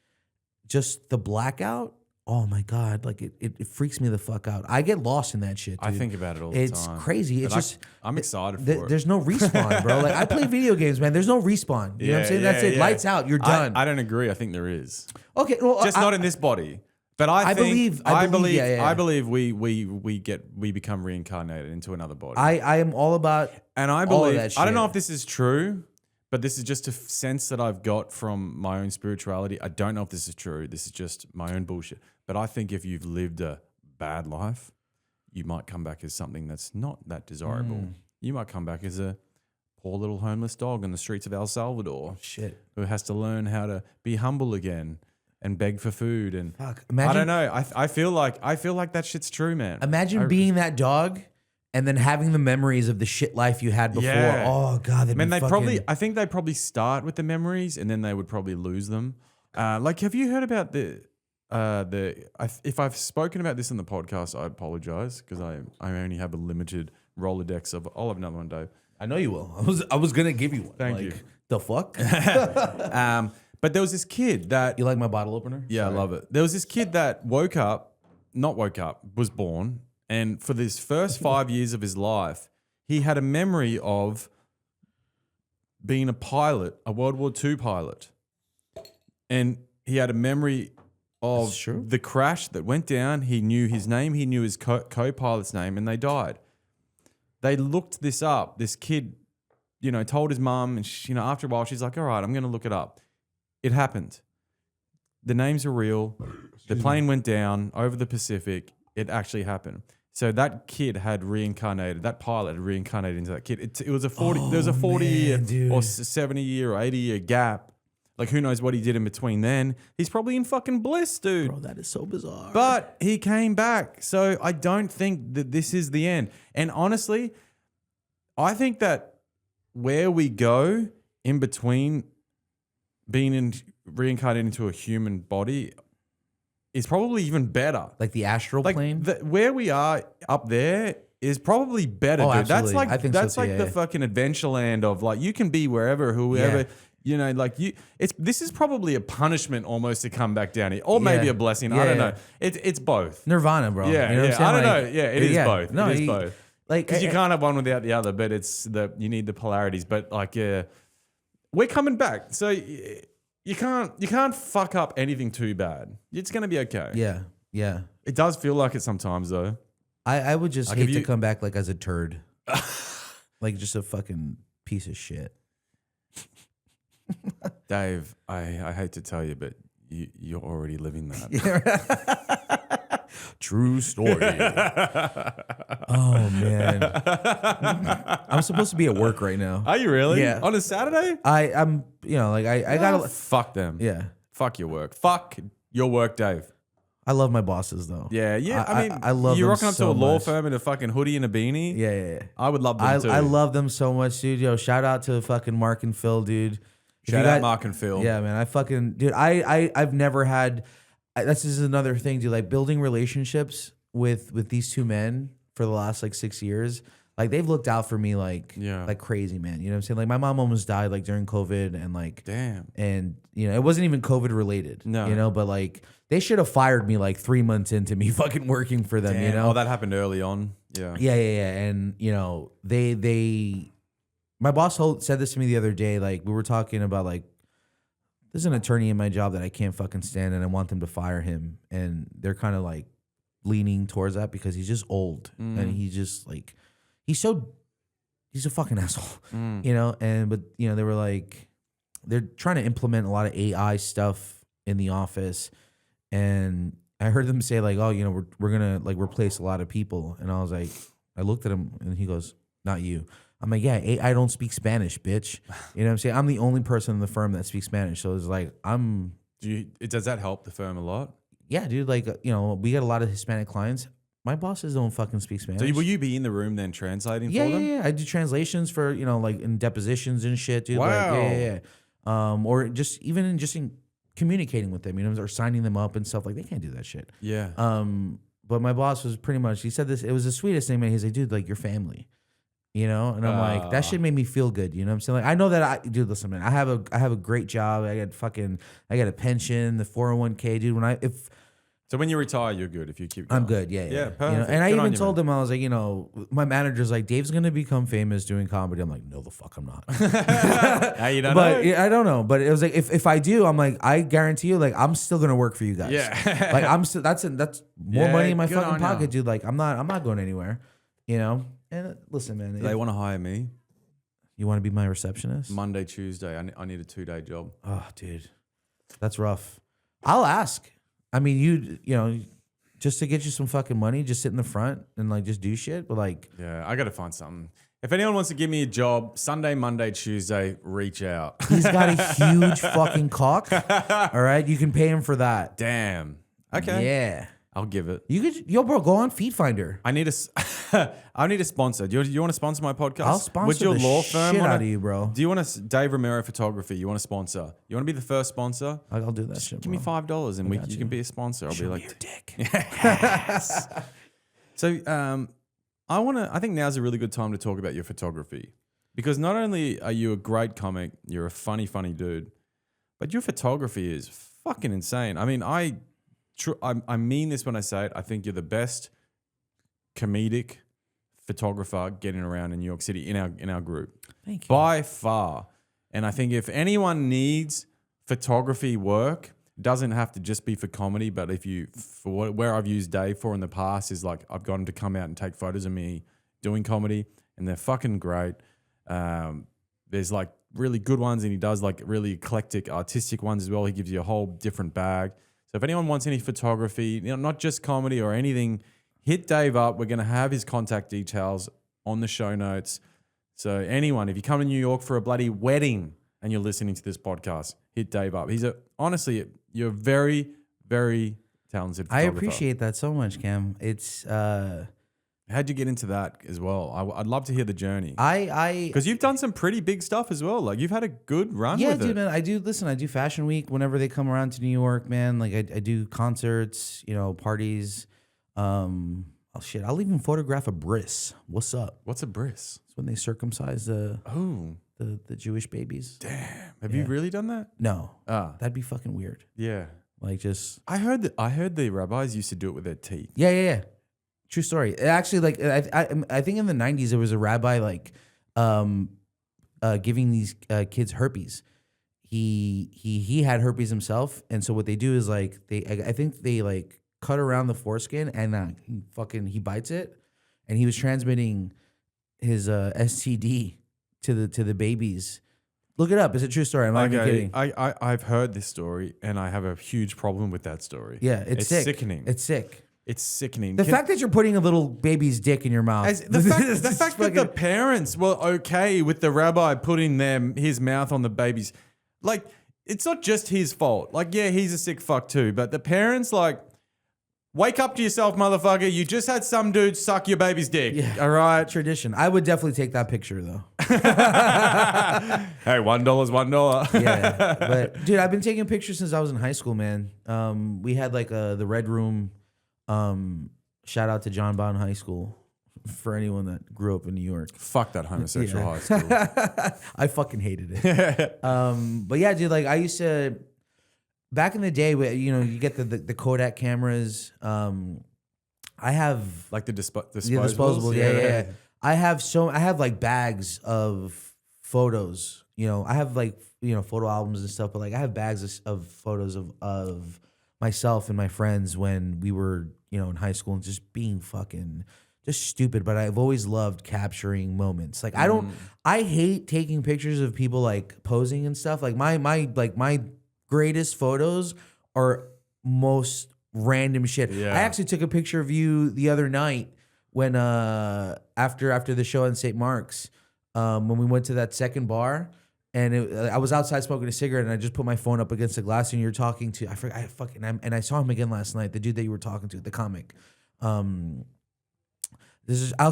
just the blackout. Oh my God, like it freaks me the fuck out. I get lost in that shit, dude. I think about it all the time. It's crazy. It's I'm excited for it. There's no respawn, bro. Like I play video games, man. There's no respawn. You know what I'm saying? That's it. Lights out. You're done. I don't agree. I think there is. Okay, well, Just not in this body. But I believe we become reincarnated into another body. I am all about and I all believe of that shit. I don't know if this is true, but this is just a sense that I've got from my own spirituality. I don't know if this is true. This is just my own bullshit. But I think if you've lived a bad life, you might come back as something that's not that desirable. You might come back as a poor little homeless dog on the streets of El Salvador. Shit. Who has to learn how to be humble again and beg for food. And fuck. I don't know. I feel like that shit's true, man. Imagine being that dog and then having the memories of the shit life you had before. Yeah. Oh God, I think they probably start with the memories and then they would probably lose them. Like, have you heard about if I've spoken about this in the podcast, I apologize because I only have a limited Rolodex of. I'll have another one, Dave. I know you will. I was gonna give you one. Thank you. The fuck? But there was this kid that. You like my bottle opener? Yeah, sorry. I love it. There was this kid that was born, and for this first 5 years of his life, he had a memory of being a pilot, a World War II pilot, and he had a memory of the crash that went down. He knew his name. He knew his co-pilot's name, and they died. They looked this up. This kid, told his mom, and after a while, she's like, "All right, I'm going to look it up." It happened. The names are real. The plane went down over the Pacific. It actually happened. So that kid had reincarnated. That pilot had reincarnated into that kid. It was a 40. There was a 40-year or 70-year or 80-year gap. Like, who knows what he did in between then. He's probably in fucking bliss, dude. Bro, that is so bizarre. But he came back. So I don't think that this is the end. And honestly, I think that where we go in between being reincarnated into a human body is probably even better. Like the astral plane? Where we are up there is probably better, dude. Absolutely. That's like the fucking adventure land of like, you can be wherever, whoever... Yeah. This is probably a punishment almost to come back down here, or maybe a blessing. I don't know. It's both. Nirvana, bro. Yeah, you know what I'm saying? I don't know. Yeah, it is both. No, it is both. Like, because you can't have one without the other, but you need the polarities. But we're coming back, so you can't fuck up anything too bad. It's gonna be okay. Yeah. It does feel like it sometimes, though. I would just hate to come back like as a turd, like just a fucking piece of shit. Dave, I hate to tell you, but you're already living that. True story. Oh man, I'm supposed to be at work right now. Are you really? Yeah. On a Saturday? I'm. I gotta. Fuck them. Yeah. Fuck your work. Fuck your work, Dave. I love my bosses though. Yeah. I mean, I love. You're them rocking up so to a law much. firm in a fucking hoodie and a beanie. Yeah. I would love them too. I love them so much, dude. Yo, shout out to fucking Mark and Phil, dude. Shout out Mark and Phil. Yeah, man. I've never had. This is another thing, dude. Like building relationships with these two men for the last like 6 years. Like they've looked out for me like crazy, man. You know what I'm saying? Like my mom almost died like during COVID and like damn. And you know, it wasn't even COVID related. No. You know, but like they should have fired me like 3 months into me fucking working for them, Damn. you know? Oh, that happened early on. Yeah. Yeah. And you know, my boss said this to me the other day. Like we were talking about like there's an attorney in my job that I can't fucking stand and I want them to fire him. And they're kind of like leaning towards that because he's just old and he's just like he's a fucking asshole, you know? But you know, they were like, they're trying to implement a lot of AI stuff in the office. And I heard them say like, oh, you know, we're going to like replace a lot of people. And I was like, I looked at him and he goes, not you. I'm like, yeah, AI don't speak Spanish, bitch. You know what I'm saying? I'm the only person in the firm that speaks Spanish. So it's like, does that help the firm a lot? Yeah, dude. Like, you know, we get a lot of Hispanic clients. My bosses don't fucking speak Spanish. So will you be in the room then translating for them? Yeah. I do translations for, you know, like in depositions and shit, dude. Wow. Like, yeah. Or just even in communicating with them, you know, or signing them up and stuff. Like they can't do that shit. Yeah. But my boss was pretty much, he said this, it was the sweetest thing, man. He's like, dude, like your family. You know, and I'm like, that shit made me feel good. You know what I'm saying? Like, I know that dude, listen, man, I have a great job. I got a pension, the 401k, dude. So when you retire, you're good if you keep going. I'm good, yeah. Perfect. You know, and I even told him, I was like, you know, my manager's like, Dave's gonna become famous doing comedy. I'm like, no, the fuck, I'm not. You don't but know. Yeah, I don't know. But it was like, if I do, I'm like, I guarantee you, like, I'm still gonna work for you guys. Yeah. Like I'm still, that's more money in my good fucking on pocket, ya. dude. Like I'm not going anywhere. You know. And listen, man, Do they want to hire me? You want to be my receptionist? Monday, Tuesday. I need a 2-day job. Oh, dude, that's rough. I'll ask. I mean, you know, just to get you some fucking money, just sit in the front and like just do shit. But like, yeah, I got to find something. If anyone wants to give me a job, Sunday, Monday, Tuesday, reach out. He's got a huge fucking cock. All right, you can pay him for that. Damn. Okay. Yeah. I'll give it. You could, bro, go on Feed Finder. I need a sponsor. Do you want to sponsor my podcast? I'll sponsor Would your the law firm shit out of you, bro. Do you want to Dave Romero Photography? You want to sponsor? You want to be the first sponsor? I'll do that shit. Give me $5 and you can be a sponsor. I'll Show be me like, your dick. Yes. So I think now's a really good time to talk about your photography because not only are you a great comic, you're a funny dude, but your photography is fucking insane. I mean, I mean this when I say it. I think you're the best comedic photographer getting around in New York City in our group. Thank you. By far. And I think if anyone needs photography work, it doesn't have to just be for comedy, but where I've used Dave for in the past is like I've got him to come out and take photos of me doing comedy and they're fucking great. There's like really good ones and he does like really eclectic artistic ones as well. He gives you a whole different bag. So if anyone wants any photography, you know, not just comedy or anything, hit Dave up. We're going to have his contact details on the show notes. So anyone, if you come to New York for a bloody wedding and you're listening to this podcast, hit Dave up. Honestly, you're a very, very talented photographer. I appreciate that so much, Cam. It's how'd you get into that as well? I'd love to hear the journey. Because you've done some pretty big stuff as well. Like you've had a good run with it. Yeah, dude, man. I do Fashion Week whenever they come around to New York, man. Like I do concerts, you know, parties. Oh shit, I'll even photograph a bris. What's up? What's a bris? It's when they circumcise the Jewish babies. Damn. Have you really done that? No. That'd be fucking weird. Yeah. Like just I heard the rabbis used to do it with their teeth. Yeah. True story. It actually, like I think in the 90s there was a rabbi like giving these kids herpes. He had herpes himself, and so what they do is like I think they like cut around the foreskin and he bites it, and he was transmitting his STD to the babies. Look it up. It's a true story. I'm not even kidding. I've heard this story, and I have a huge problem with that story. Yeah, it's sick. Sickening. It's sick. It's sickening. The fact that you're putting a little baby's dick in your mouth. The fact that the parents were okay with the rabbi putting his mouth on the baby's, like, it's not just his fault. Like, yeah, he's a sick fuck too, but the parents, like, wake up to yourself, motherfucker. You just had some dude suck your baby's dick. Yeah. All right? Tradition. I would definitely take that picture, though. Hey, $1 is $1. Yeah. But, dude, I've been taking pictures since I was in high school, man. We had, like, the Red Room. Shout out to John Bond High School for anyone that grew up in New York. Fuck that homosexual high school. I fucking hated it. But yeah, dude, like I used to back in the day, you get the Kodak cameras. I have Like the disposables. the disposable. Yeah. I have like bags of photos. I have like photo albums and stuff, but like I have bags of photos of myself and my friends when we were in high school and just being fucking just stupid. But I've always loved capturing moments. Like I hate taking pictures of people like posing and stuff. Like my greatest photos are most random shit. Yeah. I actually took a picture of you the other night when after the show in St. Mark's, when we went to that second bar, and I was outside smoking a cigarette, and I just put my phone up against the glass, and you're talking to I saw him again last night, the dude that you were talking to, the comic. I'll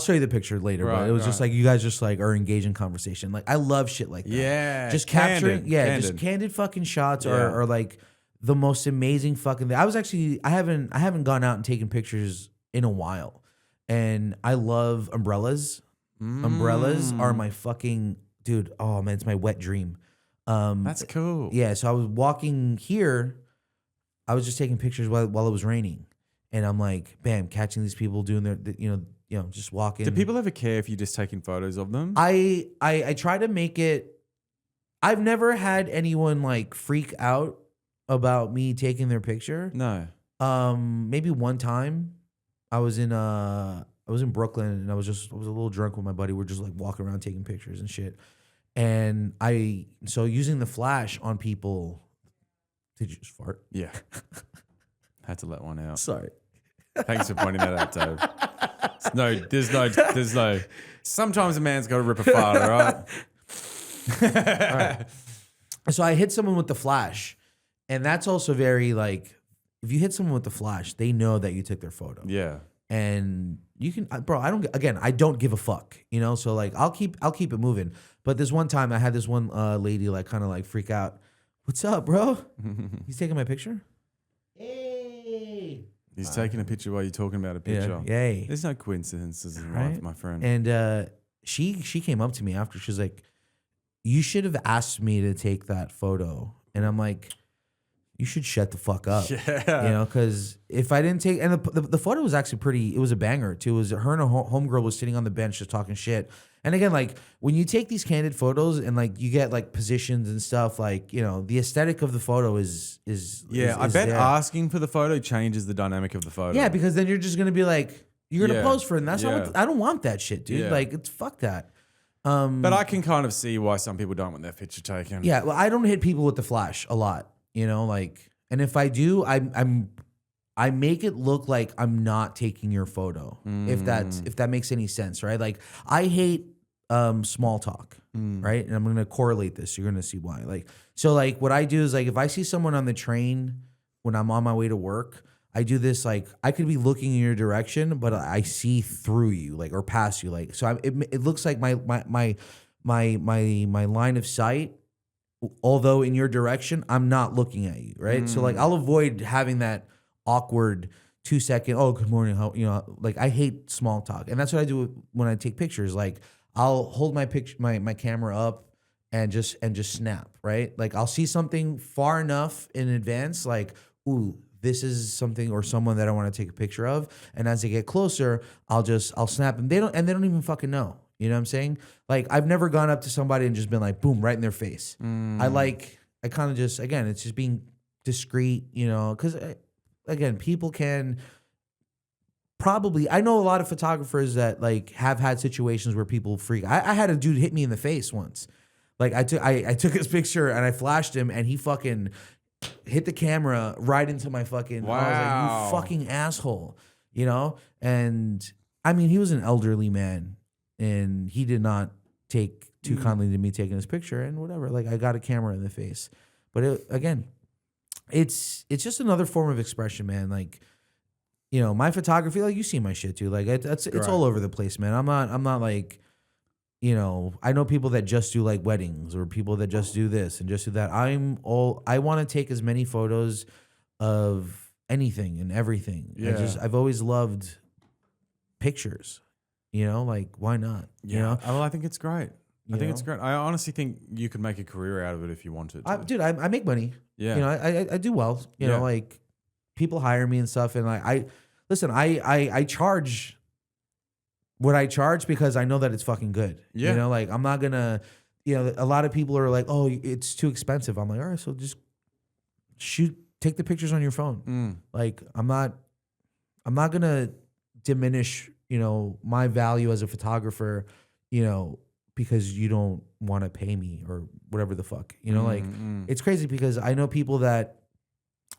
show you the picture later, but it was just like you guys just like are engaged in conversation. Like I love shit like that. Yeah, just candid, capturing, just candid fucking shots are like the most amazing fucking thing. I haven't gone out and taken pictures in a while, and I love umbrellas. Umbrellas are my fucking dude. Oh man, it's my wet dream. That's cool. Yeah, so I was walking here. I was just taking pictures while it was raining, and I'm like, bam, catching these people doing their, just walking. Do people ever care if you're just taking photos of them? I try to make it. I've never had anyone like freak out about me taking their picture. No. Maybe one time, I was in Brooklyn and I was a little drunk with my buddy. We're just like walking around taking pictures and shit. And so using the flash on people. Did you just fart? Yeah. Had to let one out. Sorry. Thanks for pointing that out, Dave. There's no. Sometimes a man's got to rip a fart, all right? So I hit someone with the flash, and that's also very like, if you hit someone with the flash, they know that you took their photo. Yeah. And you can, bro. I don't give a fuck. So like, I'll keep it moving. But this one time, I had this one lady like kind of like freak out. What's up, bro? He's taking my picture. Hey. He's taking a picture while you're talking about a picture. Yeah. Yay. There's no coincidences in Right? life, my friend. And she came up to me after. She's like, "You should have asked me to take that photo." And I'm like, "You should shut the fuck up." Yeah. Because if I didn't take, and the photo was actually pretty. It was a banger too. It was her and a homegirl was sitting on the bench just talking shit. And again, like when you take these candid photos and like you get like positions and stuff, like the aesthetic of the photo is I bet there. asking for the photo changes the dynamic of the photo. Yeah, because then you're just gonna be like, you're gonna pose for it. And that's not what, I don't want that shit, dude. Yeah. Like it's fuck that. But I can kind of see why some people don't want their picture taken. Yeah, well, I don't hit people with the flash a lot, and if I do, I make it look like I'm not taking your photo. If that makes any sense, right? Like I hate small talk, right? And I'm gonna correlate this. You're gonna see why. Like so, like what I do is like if I see someone on the train when I'm on my way to work, I do this like I could be looking in your direction, but I see through you, like or past you, like so. It looks like my line of sight. Although in your direction, I'm not looking at you, right? So like I'll avoid having that awkward 2-second, oh, good morning, how like I hate small talk. And that's what I do when I take pictures. Like I'll hold my camera up and just snap, right? Like I'll see something far enough in advance, like, ooh, this is something or someone that I want to take a picture of. And as they get closer, I'll snap them. They don't even fucking know. You know what I'm saying? Like I've never gone up to somebody and just been like, boom, right in their face. I kind of just, again, it's just being discreet, because again, people can probably, I know a lot of photographers that like have had situations where people freak. I had a dude hit me in the face once. Like I took his picture and I flashed him and he fucking hit the camera right into my fucking, wow. I was like, you fucking asshole, And I mean, he was an elderly man and he did not take too kindly to me taking his picture and whatever. Like I got a camera in the face, but again, it's just another form of expression, man. Like, my photography, like you see my shit too. Like it's all over the place, man. I'm not like, I know people that just do like weddings or people that just do this and just do that. I want to take as many photos of anything and everything. Yeah. I've always loved pictures. You know, like why not? Yeah. You know, Well, I think it's great. I think it's know? great. I honestly think you could make a career out of it if you wanted to. Dude, I make money. Yeah. You know, I do well. You Yeah. know, like people hire me and stuff, and I listen. I charge what I charge because I know that it's fucking good. Yeah. You know, like I'm not gonna. You know, a lot of people are like, "Oh, it's too expensive." I'm like, "All right, so just take the pictures on your phone." Like, I'm not gonna diminish, you know, my value as a photographer, you know, because you don't want to pay me or whatever the fuck. You know, like it's crazy because I know people that,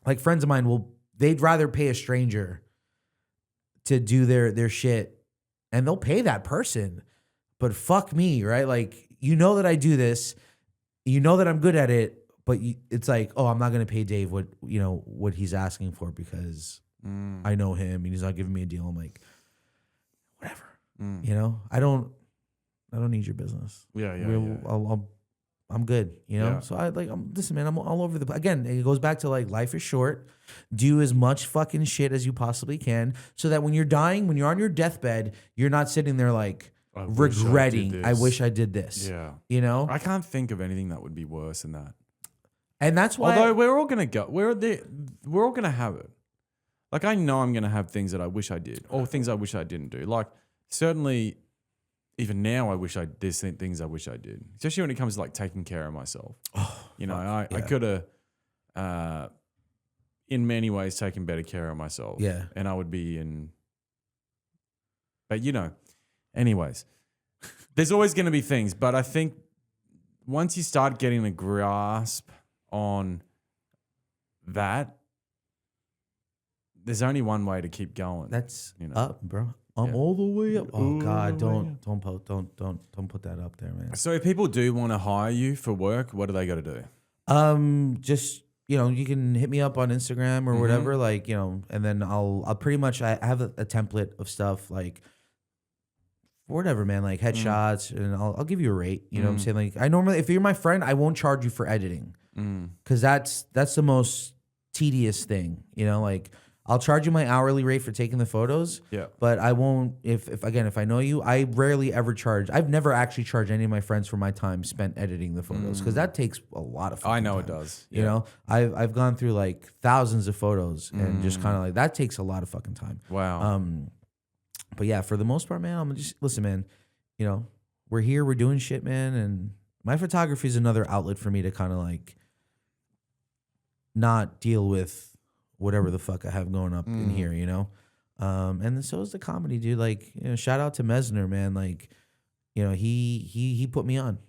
like friends of mine, they'd rather pay a stranger to do their shit, and they'll pay that person. But fuck me, right? Like, you know that I do this, you know that I'm good at it, but it's like, oh, I'm not gonna pay Dave what he's asking for because I know him and he's not giving me a deal. I'm like, whatever. You know, I don't need your business. Yeah. I'm good. You know, Yeah. so listen, man. I'm all over again. It goes back to like life is short. Do as much fucking shit as you possibly can, so that when you're dying, when you're on your deathbed, you're not sitting there like regretting. I wish I did this. Yeah. You know, I can't think of anything that would be worse than that. and that's why. Although we're all gonna go, we're all gonna have it. Like I know I'm gonna have things that I wish I did, or things I wish I didn't do. Like certainly, even now I wish there's things I wish I did, especially when it comes to like taking care of myself. You know, I could have, in many ways, taken better care of myself. Yeah. And I would be but you know, anyways, there's always going to be things, but I think once you start getting a grasp on that, there's only one way to keep going. That's you know? up, bro. I'm all the way up. Oh God, don't put that up there, man. So if people do want to hire you for work, what do they got to do? Just, you know, you can hit me up on Instagram or whatever, like, you know, and then I'll pretty much, I have a template of stuff like whatever, man, like headshots, and I'll give you a rate. You know what I'm saying? Like I normally, if you're my friend, I won't charge you for editing because that's the most tedious thing. You know, like I'll charge you my hourly rate for taking the photos. Yeah. But I won't, if I know you, I rarely ever charge. I've never actually charged any of my friends for my time spent editing the photos because that takes a lot of fucking I know time. it does. You know, I've gone through like thousands of photos and just kind of like that takes a lot of fucking time. Wow. But yeah, for the most part, man, I'm just listen, man. You know, we're here, we're doing shit, man, and my photography is another outlet for me to kind of like not deal with whatever the fuck I have going up in here, you know. And then so is the comedy, dude. Like, you know, shout out to Mesner, man. Like, you know, he put me on.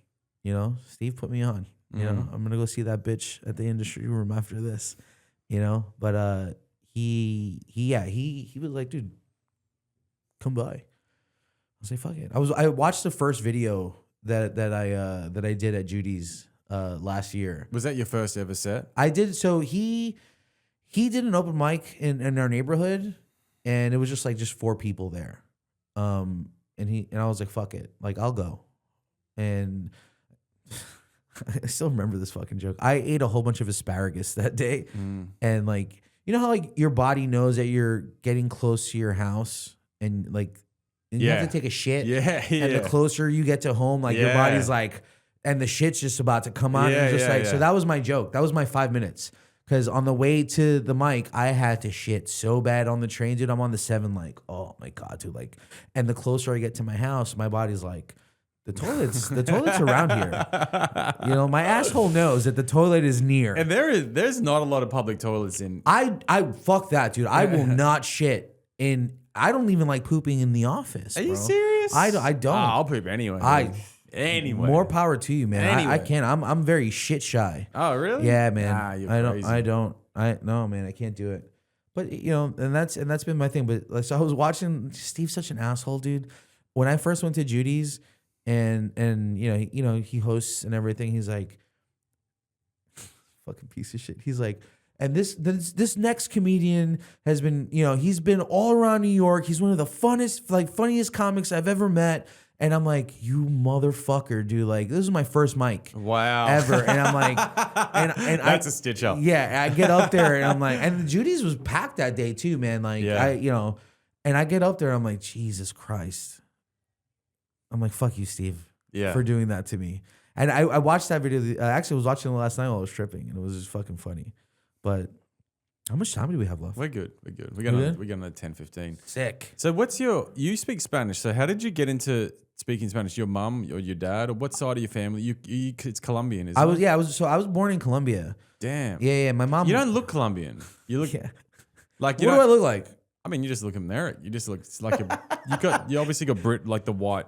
You know, Steve put me on. You know, I'm gonna go see that bitch at the industry room after this. You know, but he was like, dude, come by. I was like, fuck it. I watched the first video that I did at Judy's last year. Was that your first ever set? I did. So he did an open mic in our neighborhood, and it was just 4 people there. And I was like, fuck it, like I'll go. And I still remember this fucking joke. I ate a whole bunch of asparagus that day, and like, you know how like your body knows that you're getting close to your house, and like, and you have to take a shit. Yeah. And the closer you get to home, like your body's like, and the shit's just about to come out. And just so that was my joke. That was my 5 minutes. Because on the way to the mic, I had to shit so bad on the train, dude. I'm on the 7, like, oh my God, dude. Like, and the closer I get to my house, my body's like, the toilet's around here. You know, my asshole knows that the toilet is near. And there's not a lot of public toilets in. I fuck that, dude. I will not shit in. I don't even like pooping in the office. Are you serious? I don't. I'll poop anyway. Anyway. More power to you, man. Anyway. I can't. I'm very shit shy. Oh, really? Yeah, man. Nah, you're crazy. No, man. I can't do it. But you know, and that's been my thing. But like, so I was watching. Steve's such an asshole, dude. When I first went to Judy's, and you know he hosts and everything. He's like, fucking piece of shit. He's like, and this next comedian has been, you know, he's been all around New York. He's one of the funniest comics I've ever met. And I'm like, you motherfucker, dude. Like, this is my first mic. Wow. Ever. And I'm like, and that's a stitch up. Yeah. I get up there and I'm like, and Judy's was packed that day too, man. Like, yeah. and I get up there, I'm like, Jesus Christ. I'm like, fuck you, Steve, Yeah. for doing that to me. And I watched that video. I actually was watching it last night while I was tripping, and it was just fucking funny. But how much time do we have left? We're good. We're good. We're good? We got another 10, 15. Sick. So you speak Spanish. So how did you get into speaking Spanish? Your mum or your dad, or what side of your family? It's Colombian, isn't it? I was born in Colombia. Damn. Yeah. My mom. You don't look Colombian. You look like you What do I look like? I mean, you just look American. You just look like you obviously got Brit, like the white.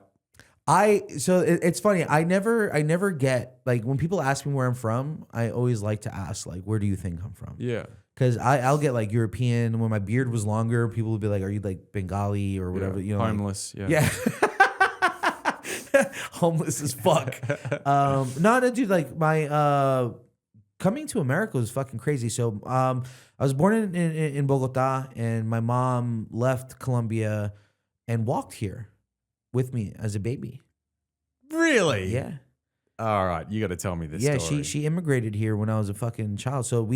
It's funny. I never get, like, when people ask me where I'm from, I always like to ask, like, where do you think I'm from? Yeah. Because I'll get like European. When my beard was longer, people would be like, are you like Bengali or whatever? Yeah. You know, Homeless. Like, yeah. Homeless as fuck. No, dude, like my coming to America was fucking crazy. So I was born in Bogota, and my mom left Colombia and walked here with me as a baby. Really? Yeah. All right, you got to tell me this. Yeah, story. she immigrated here when I was a fucking child. So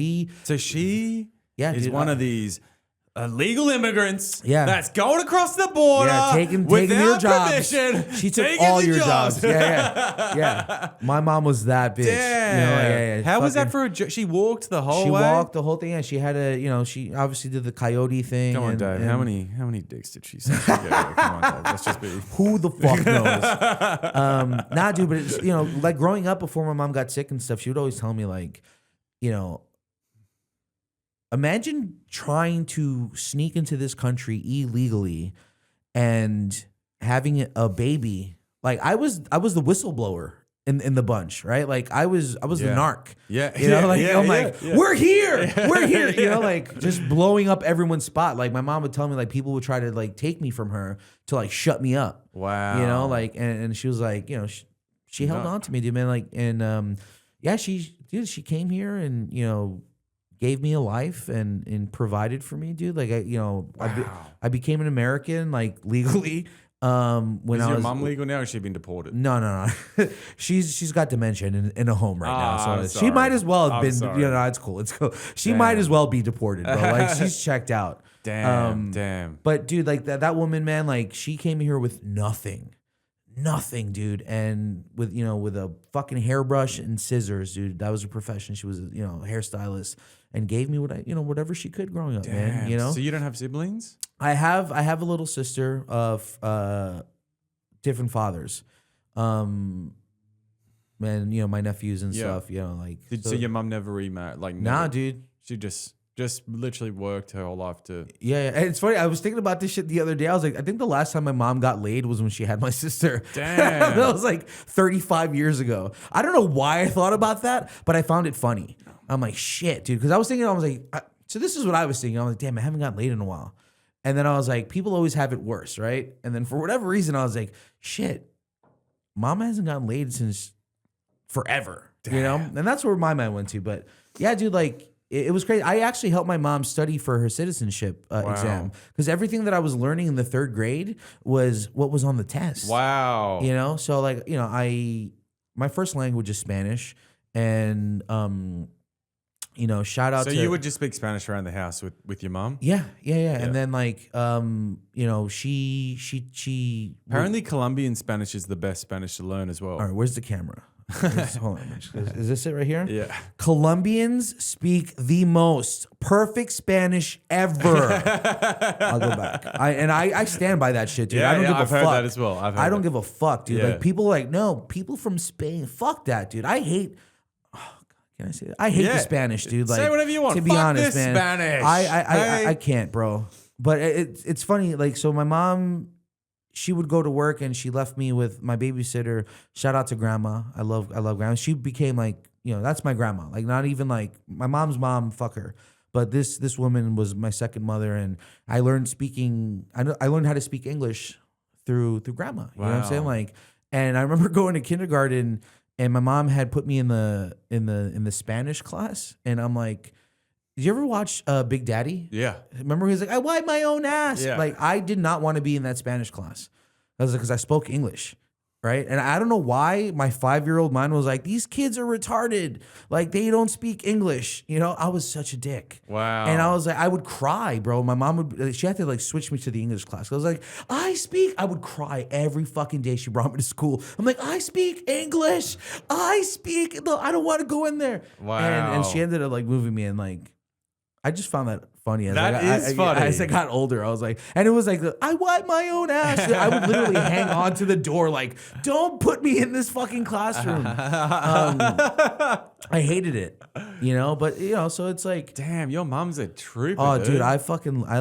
she is dude, one of these illegal immigrants. Yeah. That's going across the border. Yeah, taking without your jobs. permission. She took taking all the your jobs. Yeah. My mom was that bitch. Damn. Yeah. How was that Fucking- for a joke? She walked the whole She way? walked the whole thing, and she had she obviously did the coyote thing. Come on, and, Dave. and How many dicks did she suck? Yeah, come on, Dave. Let's just be. Who the fuck knows? Nah, dude, but it's, like growing up before my mom got sick and stuff, she would always tell me, like, imagine trying to sneak into this country illegally and having a baby. Like I was the whistleblower in the bunch, right? Like I was the narc. Yeah. I'm like, we're here. We're here. Like just blowing up everyone's spot. Like my mom would tell me, like, people would try to like take me from her to like shut me up. Wow. Like, and she was like, she held on to me, dude, man. Like, and she came here and, gave me a life and provided for me, dude. Like, I became an American, like, legally. When Is I your was mom legal now, or has she been deported? No. she's got dementia in a home right now, so I'm she might as well have I'm been. sorry. It's cool. It's cool. She might as well be deported, bro. Like she's checked out. Damn. But dude, like that woman, man, like she came here with nothing, dude, and with a fucking hairbrush and scissors, dude. That was her profession. She was a hairstylist, and gave me whatever she could growing up, man. So you don't have siblings? I have a little sister of different fathers, and my nephews and stuff. So your mom never remarried? Like, nah, never, dude. She just literally worked her whole life to. Yeah, and it's funny. I was thinking about this shit the other day. I was like, I think the last time my mom got laid was when she had my sister. Damn. That was like 35 years ago. I don't know why I thought about that, but I found it funny. I'm like, shit, dude. Because I was like, so this is what I was thinking. I was like, damn, I haven't gotten laid in a while. And then I was like, people always have it worse, right? And then for whatever reason, I was like, shit, mama hasn't gotten laid since forever, And that's where my mind went to. But yeah, dude, like, it was crazy. I actually helped my mom study for her citizenship exam because everything that I was learning in the 3rd grade was what was on the test. Wow. So like, my first language is Spanish, and shout out to. So you would just speak Spanish around the house with your mom? Yeah. And then like, she. Apparently, Colombian Spanish is the best Spanish to learn as well. All right, where's the camera? Hold on, is this it right here? Yeah. Colombians speak the most perfect Spanish ever. I'll go back. I stand by that shit, dude. I don't give a I've fuck. heard that as well. I don't give a fuck, dude. Yeah. Like people are like, no, people from Spain. Fuck that, dude. I hate. Can I say that? I hate the Spanish, dude. Like, say whatever you want. To be Fuck honest, this man, Spanish. I can't, bro. But it's funny. Like, so my mom, she would go to work and she left me with my babysitter. Shout out to grandma. I love grandma. She became like, that's my grandma. Like, not even like my mom's mom. Fuck her. But this woman was my second mother, and I learned speaking. I learned how to speak English through grandma. You know what I'm saying? Like, and I remember going to kindergarten. And my mom had put me in the Spanish class, and I'm like, "Did you ever watch Big Daddy?" Yeah. Remember he was like, "I wipe my own ass." Yeah. Like I did not want to be in that Spanish class. I was like, because I spoke English, Right. And I don't know why my 5-year-old mind was like, these kids are retarded. Like, they don't speak English. You know, I was such a dick. Wow. And I was like, I would cry, bro. My mom would, she had to like switch me to the English class. I was like, I would cry every fucking day she brought me to school. I'm like, I speak English. No, I don't want to go in there. Wow. And she ended up like moving me, and like, I just found that funny. That is funny. As I got older, I was like, and it was like, I wipe my own ass. I would literally hang on to the door, like, don't put me in this fucking classroom. I hated it, you know, but you know, so it's like, damn, your mom's a trooper. oh, dude, I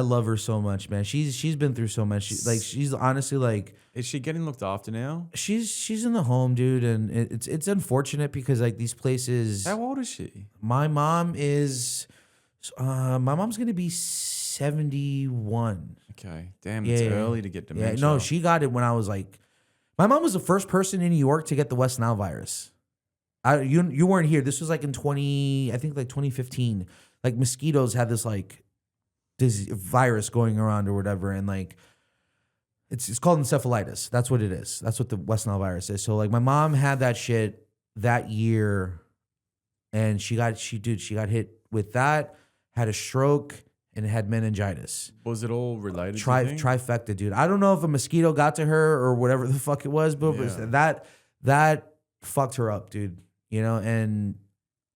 love her so much, man. She's been through so much. She's honestly like, is she getting looked after now? she's in the home, dude, and it's unfortunate because like these places. How old is she? My mom's gonna be 71. Okay, damn, it's early to get dementia. Yeah, no, she got it when I was like, my mom was the first person in New York to get the West Nile virus. You weren't here. This was like in 2015. Like mosquitoes had this like virus going around or whatever, and like it's called encephalitis. That's what it is. That's what the West Nile virus is. So like my mom had that shit that year, and she got hit with that. Had a stroke, and had meningitis. Was it all related? Trifecta, dude. I don't know if a mosquito got to her or whatever the fuck it was, but that fucked her up, dude. You know, and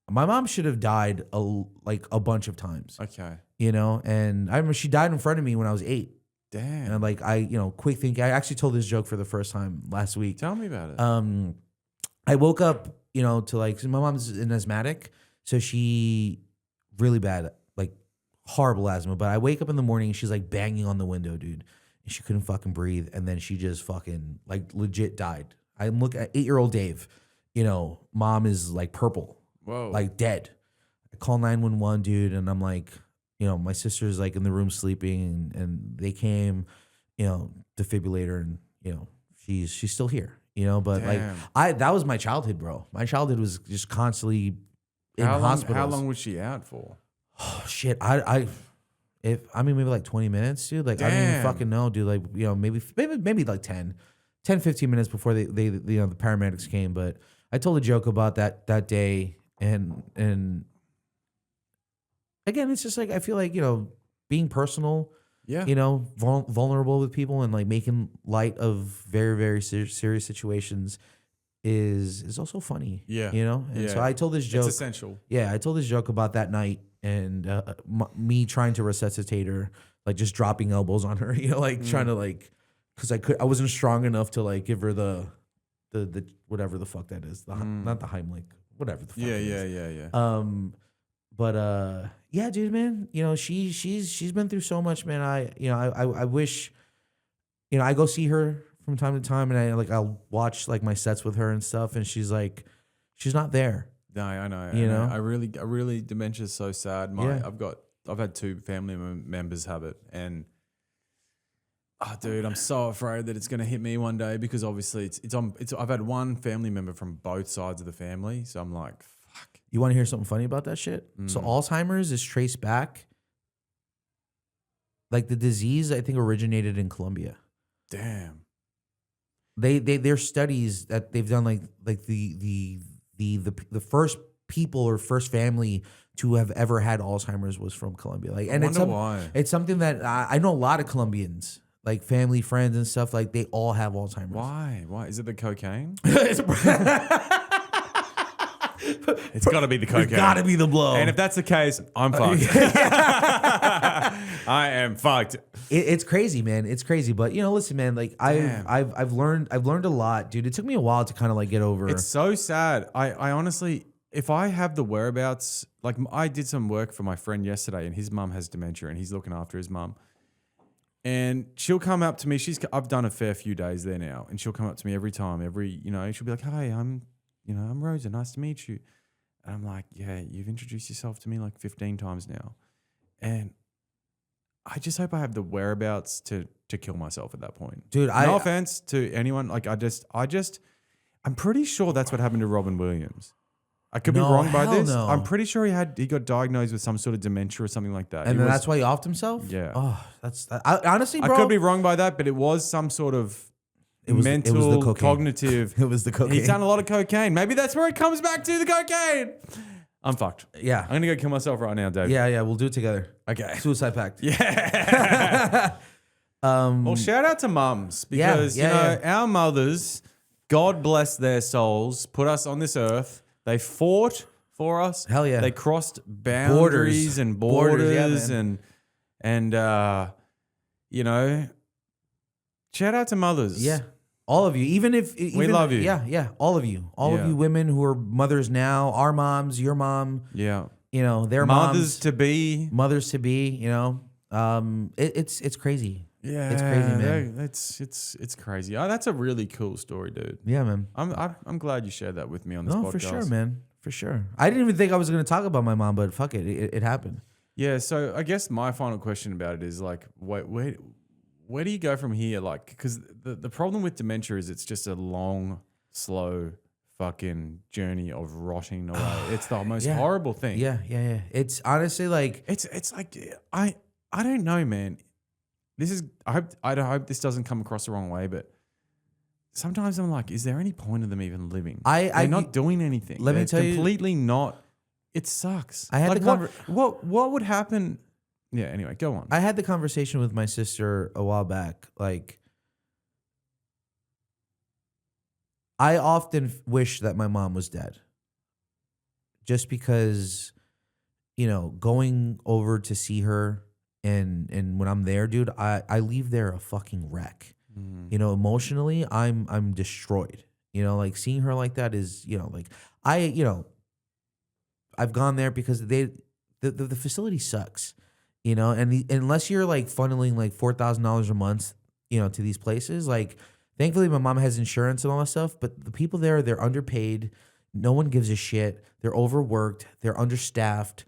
my mom should have died a bunch of times. Okay. You know, and I remember she died in front of me when I was 8. Damn. And like quick thinking. I actually told this joke for the first time last week. Tell me about it. I woke up, to like, my mom's an asthmatic, so she really bad, like horrible asthma. But I wake up in the morning and she's like banging on the window, dude, and she couldn't fucking breathe. And then she just fucking like legit died. I look at 8-year-old Dave, mom is like purple, whoa, like dead. I call 911, dude, and I'm like, my sister's like in the room sleeping, and they came, defibrillator, and she's still here, but damn. like that was my childhood, bro. My childhood was just constantly in hospitals. How long was she out for? Oh shit, maybe like 20 minutes, dude. Like, damn. I don't even fucking know, dude. Like, maybe like 10, 15 minutes before the paramedics came. But I told a joke about that day, and again, it's just like, I feel like, being personal, yeah, vulnerable with people, and like making light of very, very serious situations is also funny. Yeah. And so I told this joke. It's essential. Yeah, I told this joke about that night, and me trying to resuscitate her, like just dropping elbows on her, trying to like, because I wasn't strong enough to like give her the whatever the fuck that is, not the Heimlich, whatever the fuck. Yeah. But yeah, dude, man, she's been through so much, man. I wish, I go see her from time to time, and I'll watch like my sets with her and stuff, and she's not there. No, I know. I really dementia is so sad. I've had 2 family members have it, and dude, I'm so afraid that it's gonna hit me one day, because obviously I've had one family member from both sides of the family, so I'm like, fuck. You want to hear something funny about that shit? So Alzheimer's is traced back. Like, the disease, I think, originated in Colombia. Damn. There's studies that they've done, like the first people or first family to have ever had Alzheimer's was from Colombia. Like, and why. It's something that I know a lot of Colombians, like family, friends, and stuff. Like, they all have Alzheimer's. Why? Is it the cocaine? It's got to be the cocaine. It's got to be the blow. And if that's the case, I'm fucked. I am fucked. It's crazy, man. It's crazy. But listen, man. Like, I've learned a lot, dude. It took me a while to kind of like get over. It's so sad. I honestly, if I have the whereabouts, like, I did some work for my friend yesterday, and his mum has dementia, and he's looking after his mum. And she'll come up to me. I've done a fair few days there now, and she'll come up to me every time. She'll be like, "Hi, I'm Rosa. Nice to meet you." And I'm like, "Yeah, you've introduced yourself to me like 15 times now." And I just hope I have the whereabouts to kill myself at that point. Dude, no offense to anyone. Like, I'm pretty sure that's what happened to Robin Williams. I could be wrong by this. No. I'm pretty sure he got diagnosed with some sort of dementia or something like that. And then that's why he offed himself? Yeah. Oh, honestly, bro. I could be wrong by that, but it was some sort of mental, the cocaine. cognitive. It was the cocaine. He's done a lot of cocaine. Maybe that's where it comes back to, the cocaine. I'm fucked. Yeah. I'm going to go kill myself right now, Dave. Yeah, we'll do it together. Okay. Suicide pact. Yeah. Well, shout out to mums because, our mothers, God bless their souls, put us on this earth. They fought for us. Hell yeah. They crossed boundaries and borders and shout out to mothers. Yeah. All of you, even we love you. Yeah, all of you. All of you women who are mothers now, our moms, your mom. Yeah. Their mothers to be. Mothers to be, it's crazy. Yeah. It's crazy, man. It's crazy. Oh, that's a really cool story, dude. Yeah, man. I'm glad you shared that with me on this podcast. No, for sure, man. For sure. I didn't even think I was going to talk about my mom, but fuck it. It happened. Yeah, so I guess my final question about it is like, where do you go from here? Like, because the problem with dementia is it's just a long, slow fucking journey of rotting away. It's the most horrible thing. Yeah. It's honestly like it's like I don't know, man. I hope this doesn't come across the wrong way, but sometimes I'm like, is there any point of them even living? They're not doing anything. Let me tell you, completely not. It sucks. I had what would happen? Yeah, anyway, go on. I had the conversation with my sister a while back. Like, I often wish that my mom was dead. Just because, going over to see her and when I'm there, dude, I leave there a fucking wreck. Emotionally, I'm destroyed. Like seeing her like that is, like I've gone there because the facility sucks. And unless you're like funneling like $4,000 a month, to these places, like thankfully my mom has insurance and all that stuff, but the people there, they're underpaid. No one gives a shit. They're overworked. They're understaffed,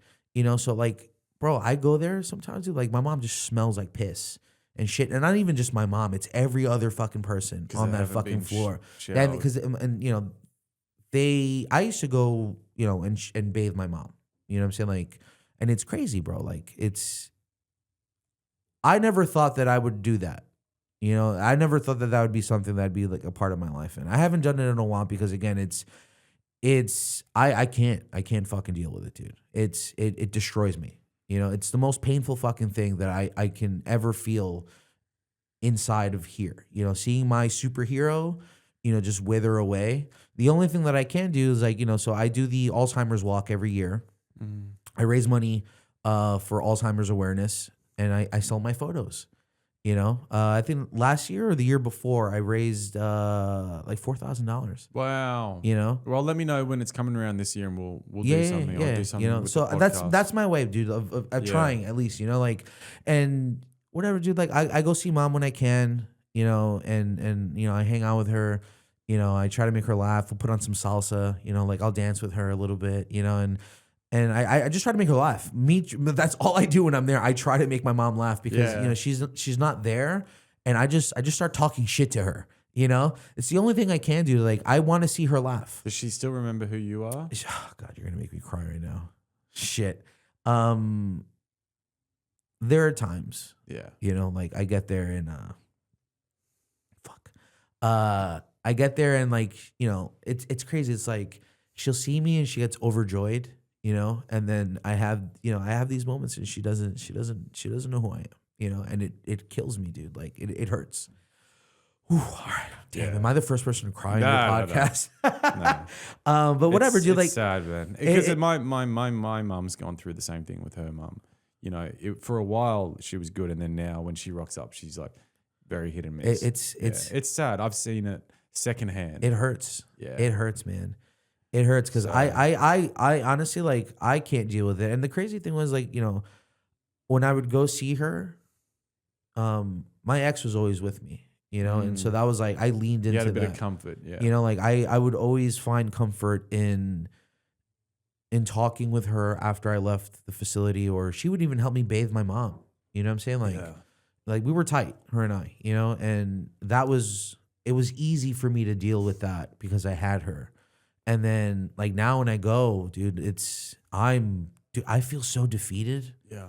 so like, bro, I go there sometimes, dude, like my mom just smells like piss and shit. And not even just my mom, it's every other fucking person on that fucking floor. I used to go, and bathe my mom, you know what I'm saying? Like, and it's crazy, bro. Like I never thought that I would do that. I never thought that would be something that'd be like a part of my life. And I haven't done it in a while because again, I can't fucking deal with it, dude. It destroys me. It's the most painful fucking thing that I can ever feel inside of here. Seeing my superhero, just wither away. The only thing that I can do is like, so I do the Alzheimer's walk every year. Mm. I raise money for Alzheimer's awareness, and I sell my photos. I think last year or the year before, I raised like $4,000. Wow. Well, let me know when it's coming around this year, and we'll do something. I'll do something. With so the podcast. that's my way, dude, of trying at least. Like, and whatever, dude. Like, I go see mom when I can. And I hang out with her. I try to make her laugh. We'll put on some salsa. Like I'll dance with her a little bit. And I just try to make her laugh. That's all I do when I'm there. I try to make my mom laugh because she's not there, and I just start talking shit to her. It's the only thing I can do. Like I want to see her laugh. Does she still remember who you are? Oh God, you're gonna make me cry right now. Shit. There are times. Yeah. Like I get there and I get there and like it's crazy. It's like she'll see me and she gets overjoyed. And then I have these moments and she doesn't know who I am, and it kills me, dude. Like it hurts. Whew, all right. Damn, am I the first person to cry on your podcast? No. But whatever, dude. Like sad, man. Because my mom's gone through the same thing with her mom. For a while she was good, and then now when she rocks up, she's like very hit and miss. It's sad. I've seen it secondhand. It hurts. Yeah, it hurts, man. It hurts because I honestly, like, I can't deal with it. And the crazy thing was, like, when I would go see her, my ex was always with me, and so that was like, I leaned into that. You had a bit of comfort, yeah. Like I would always find comfort in talking with her after I left the facility, or she would even help me bathe my mom. You know what I'm saying? Like, like we were tight, her and I, and it was easy for me to deal with that because I had her. And then like now when I go, dude, I feel so defeated. Yeah.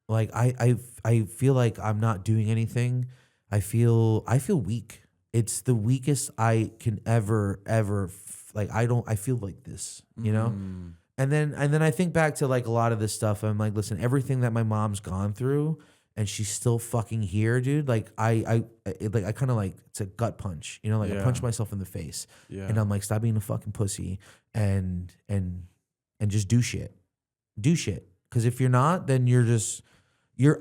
Like I feel like I'm not doing anything. I feel weak. it's the weakest I can ever like. I feel like this, you know. And then I think back to like a lot of this stuff. I'm like, listen, everything that my mom's gone through, and she's still fucking here, dude. Like I kind of like, it's a gut punch, you know. Like I punch myself in the face, and I'm like, stop being a fucking pussy, and just do shit, Because if you're not, then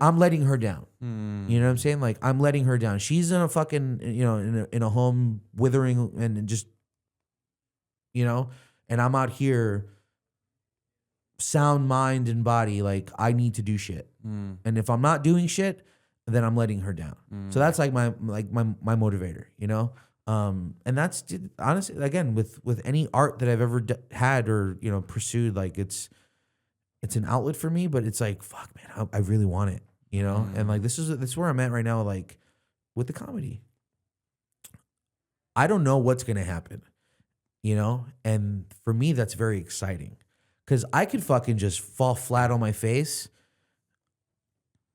I'm letting her down. You know what I'm saying? Like I'm letting her down. She's in a fucking, you know, in a home withering and just, you know, and I'm out here sound mind and body. Like I need to do shit. And if I'm not doing shit, then I'm letting her down. So that's like my motivator, you know? And that's, dude, honestly, again, with any art that I've ever had or, you know, pursued, like it's an outlet for me, but it's like, fuck, man, I really want it, you know? And like, this is where I'm at right now, like with the comedy. I don't know what's going to happen, you know? And for me, that's very exciting because I could fucking just fall flat on my face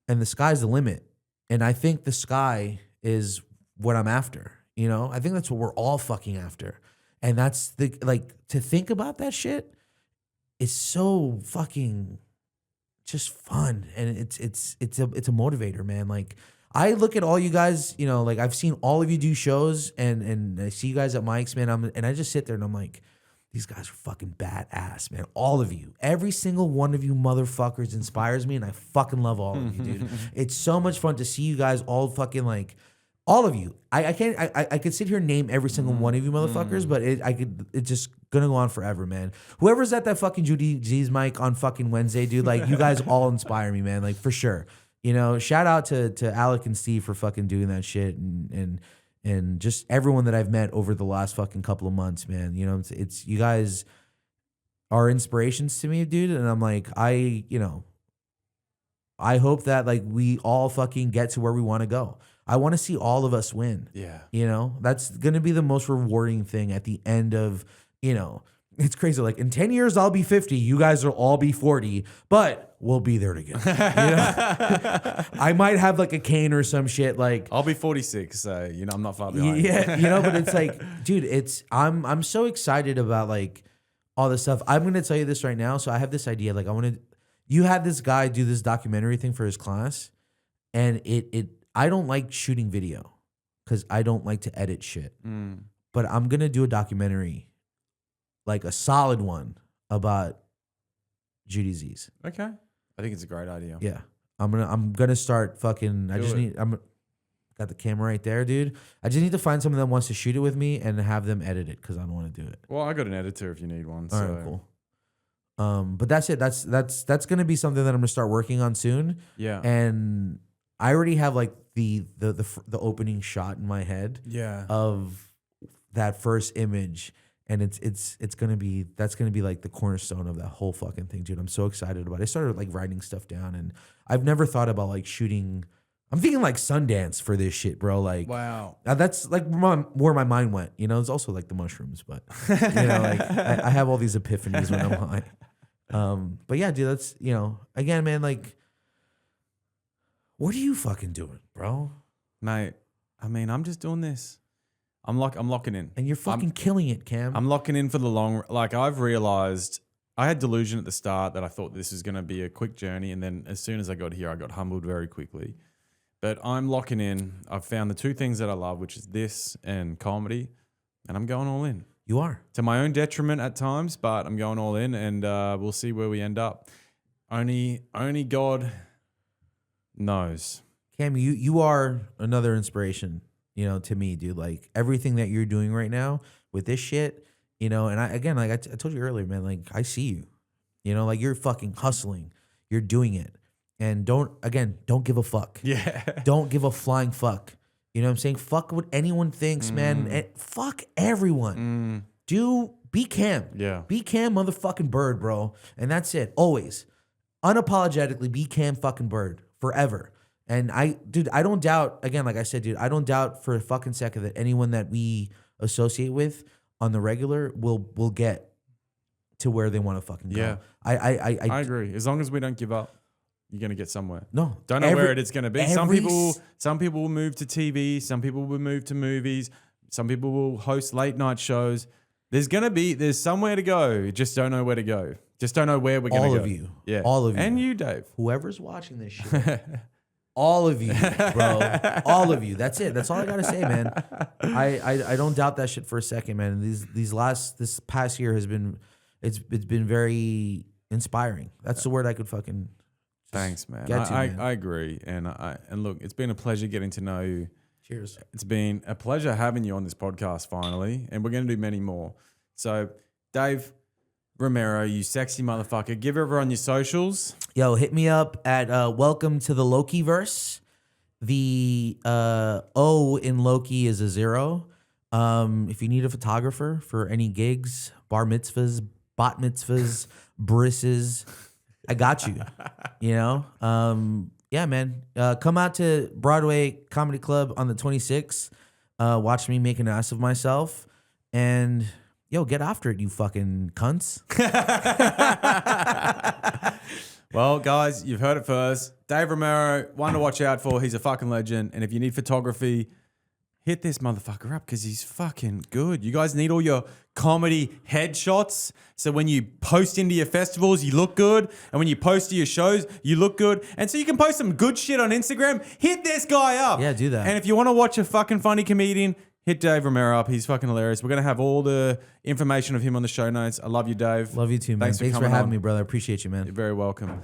and the sky's the limit. And I think the sky is what I'm after, you know? I think that's what we're all fucking after. And that's like, to think about that shit, it's so fucking just fun, and it's a motivator, man. Like I look at all you guys, you know, like I've seen all of you do shows, and I see you guys at Mike's, man. And I just sit there and I'm like, these guys are fucking badass, man. All of you, every single one of you motherfuckers inspires me, and I fucking love all of you, dude. It's so much fun to see you guys all fucking like. All of you. I could sit here and name every single one of you motherfuckers, but it's just gonna go on forever, man. Whoever's at that fucking Judy G's mic on fucking Wednesday, dude, like you guys all inspire me, man. Like for sure. You know, shout out to Alec and Steve for fucking doing that shit and just everyone that I've met over the last fucking couple of months, man. You know, it's you guys are inspirations to me, dude. And I'm like, I hope that like we all fucking get to where we want to go. I want to see all of us win. Yeah. You know, that's going to be the most rewarding thing at the end of, you know, it's crazy. Like in 10 years, I'll be 50. You guys will all be 40, but we'll be there together. You know? I might have like a cane or some shit. Like I'll be 46. So, you know, I'm not far behind. Yeah. You know, but it's like, dude, I'm so excited about like all this stuff. I'm going to tell you this right now. So I have this idea. Like you had this guy do this documentary thing for his class, and I don't like shooting video because I don't like to edit shit. But I'm going to do a documentary, like a solid one about Judy Z's. Okay. I think it's a great idea. Yeah. I'm gonna start fucking, got the camera right there, dude. I just need to find someone that wants to shoot it with me and have them edit it because I don't want to do it. Well, I got an editor if you need one. All right, cool. But that's it. That's gonna be something that I'm gonna start working on soon. Yeah. And I already have like the opening shot in my head. Yeah. Of that first image, and that's gonna be like the cornerstone of that whole fucking thing, dude. I'm so excited about it. I started like writing stuff down, and I've never thought about like shooting. I'm thinking like Sundance for this shit, bro. Like, wow, that's like where my mind went. You know, it's also like the mushrooms, but you know, like I have all these epiphanies when I'm high. But yeah, dude, that's, you know, again, man, like, what are you fucking doing, bro? Mate, I mean, I'm just doing this. I'm locking in. And you're fucking killing it, Cam. I'm locking in for the long. Like, I've realized I had delusion at the start that I thought this was going to be a quick journey. And then as soon as I got here, I got humbled very quickly. But I'm locking in. I've found the two things that I love, which is this and comedy. And I'm going all in. You are. To my own detriment at times, but I'm going all in, and we'll see where we end up. Only God knows. Cam, you are another inspiration, you know, to me, dude. Like, everything that you're doing right now with this shit, you know, and I told you earlier, man, like, I see you. You know, like, you're fucking hustling. You're doing it. And don't give a fuck. Yeah. Don't give a flying fuck. You know what I'm saying? Fuck what anyone thinks, man. And fuck everyone. Be Cam. Yeah. Be Cam motherfucking Bird, bro. And that's it. Always. Unapologetically be Cam fucking Bird. Forever. And I don't doubt, again, like I said, dude, I don't doubt for a fucking second that anyone that we associate with on the regular will get to where they want to fucking go. Yeah. I agree. As long as we don't give up, you're going to get somewhere. No. Don't know where it's going to be. Some people will move to TV. Some people will move to movies. Some people will host late night shows. There's somewhere to go. Just don't know where to go. Just don't know where we're going to go. All of you. Yeah. All of you. And you, Dave. Whoever's watching this shit. All of you, bro. All of you. That's it. That's all I gotta say, man. I don't doubt that shit for a second, man. This past year has been it's been very inspiring. That's the word I could fucking thanks, man. get to, man. I agree. And look, it's been a pleasure getting to know you. Cheers. It's been a pleasure having you on this podcast finally, and we're going to do many more. So, Dave Romero, you sexy motherfucker, give everyone your socials. Yo, hit me up at welcome to the Lokiverse. The O in Loki is a 0. If you need a photographer for any gigs, bar mitzvahs, bat mitzvahs, brisses, I got you. You know? Yeah, man. Come out to Broadway Comedy Club on the 26th. Watch me make an ass of myself. And, yo, get after it, you fucking cunts. Well, guys, you've heard it first. Dave Romero, one to watch out for. He's a fucking legend. And if you need photography, hit this motherfucker up because he's fucking good. You guys need all your comedy headshots. So when you post into your festivals, you look good. And when you post to your shows, you look good. And so you can post some good shit on Instagram. Hit this guy up. Yeah, do that. And if you want to watch a fucking funny comedian, hit Dave Romero up. He's fucking hilarious. We're going to have all the information of him on the show notes. I love you, Dave. Love you too, man. Thanks for having me, brother. I appreciate you, man. You're very welcome.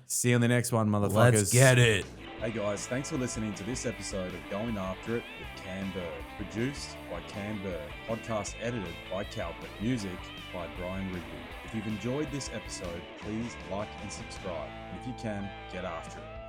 See you on the next one, motherfuckers. Let's get it. Hey guys, thanks for listening to this episode of Going After It with Cam Bird. Produced by Cam Bird. Podcast edited by Calpit. Music by Brian Ridley. If you've enjoyed this episode, please like and subscribe. And if you can, get after it.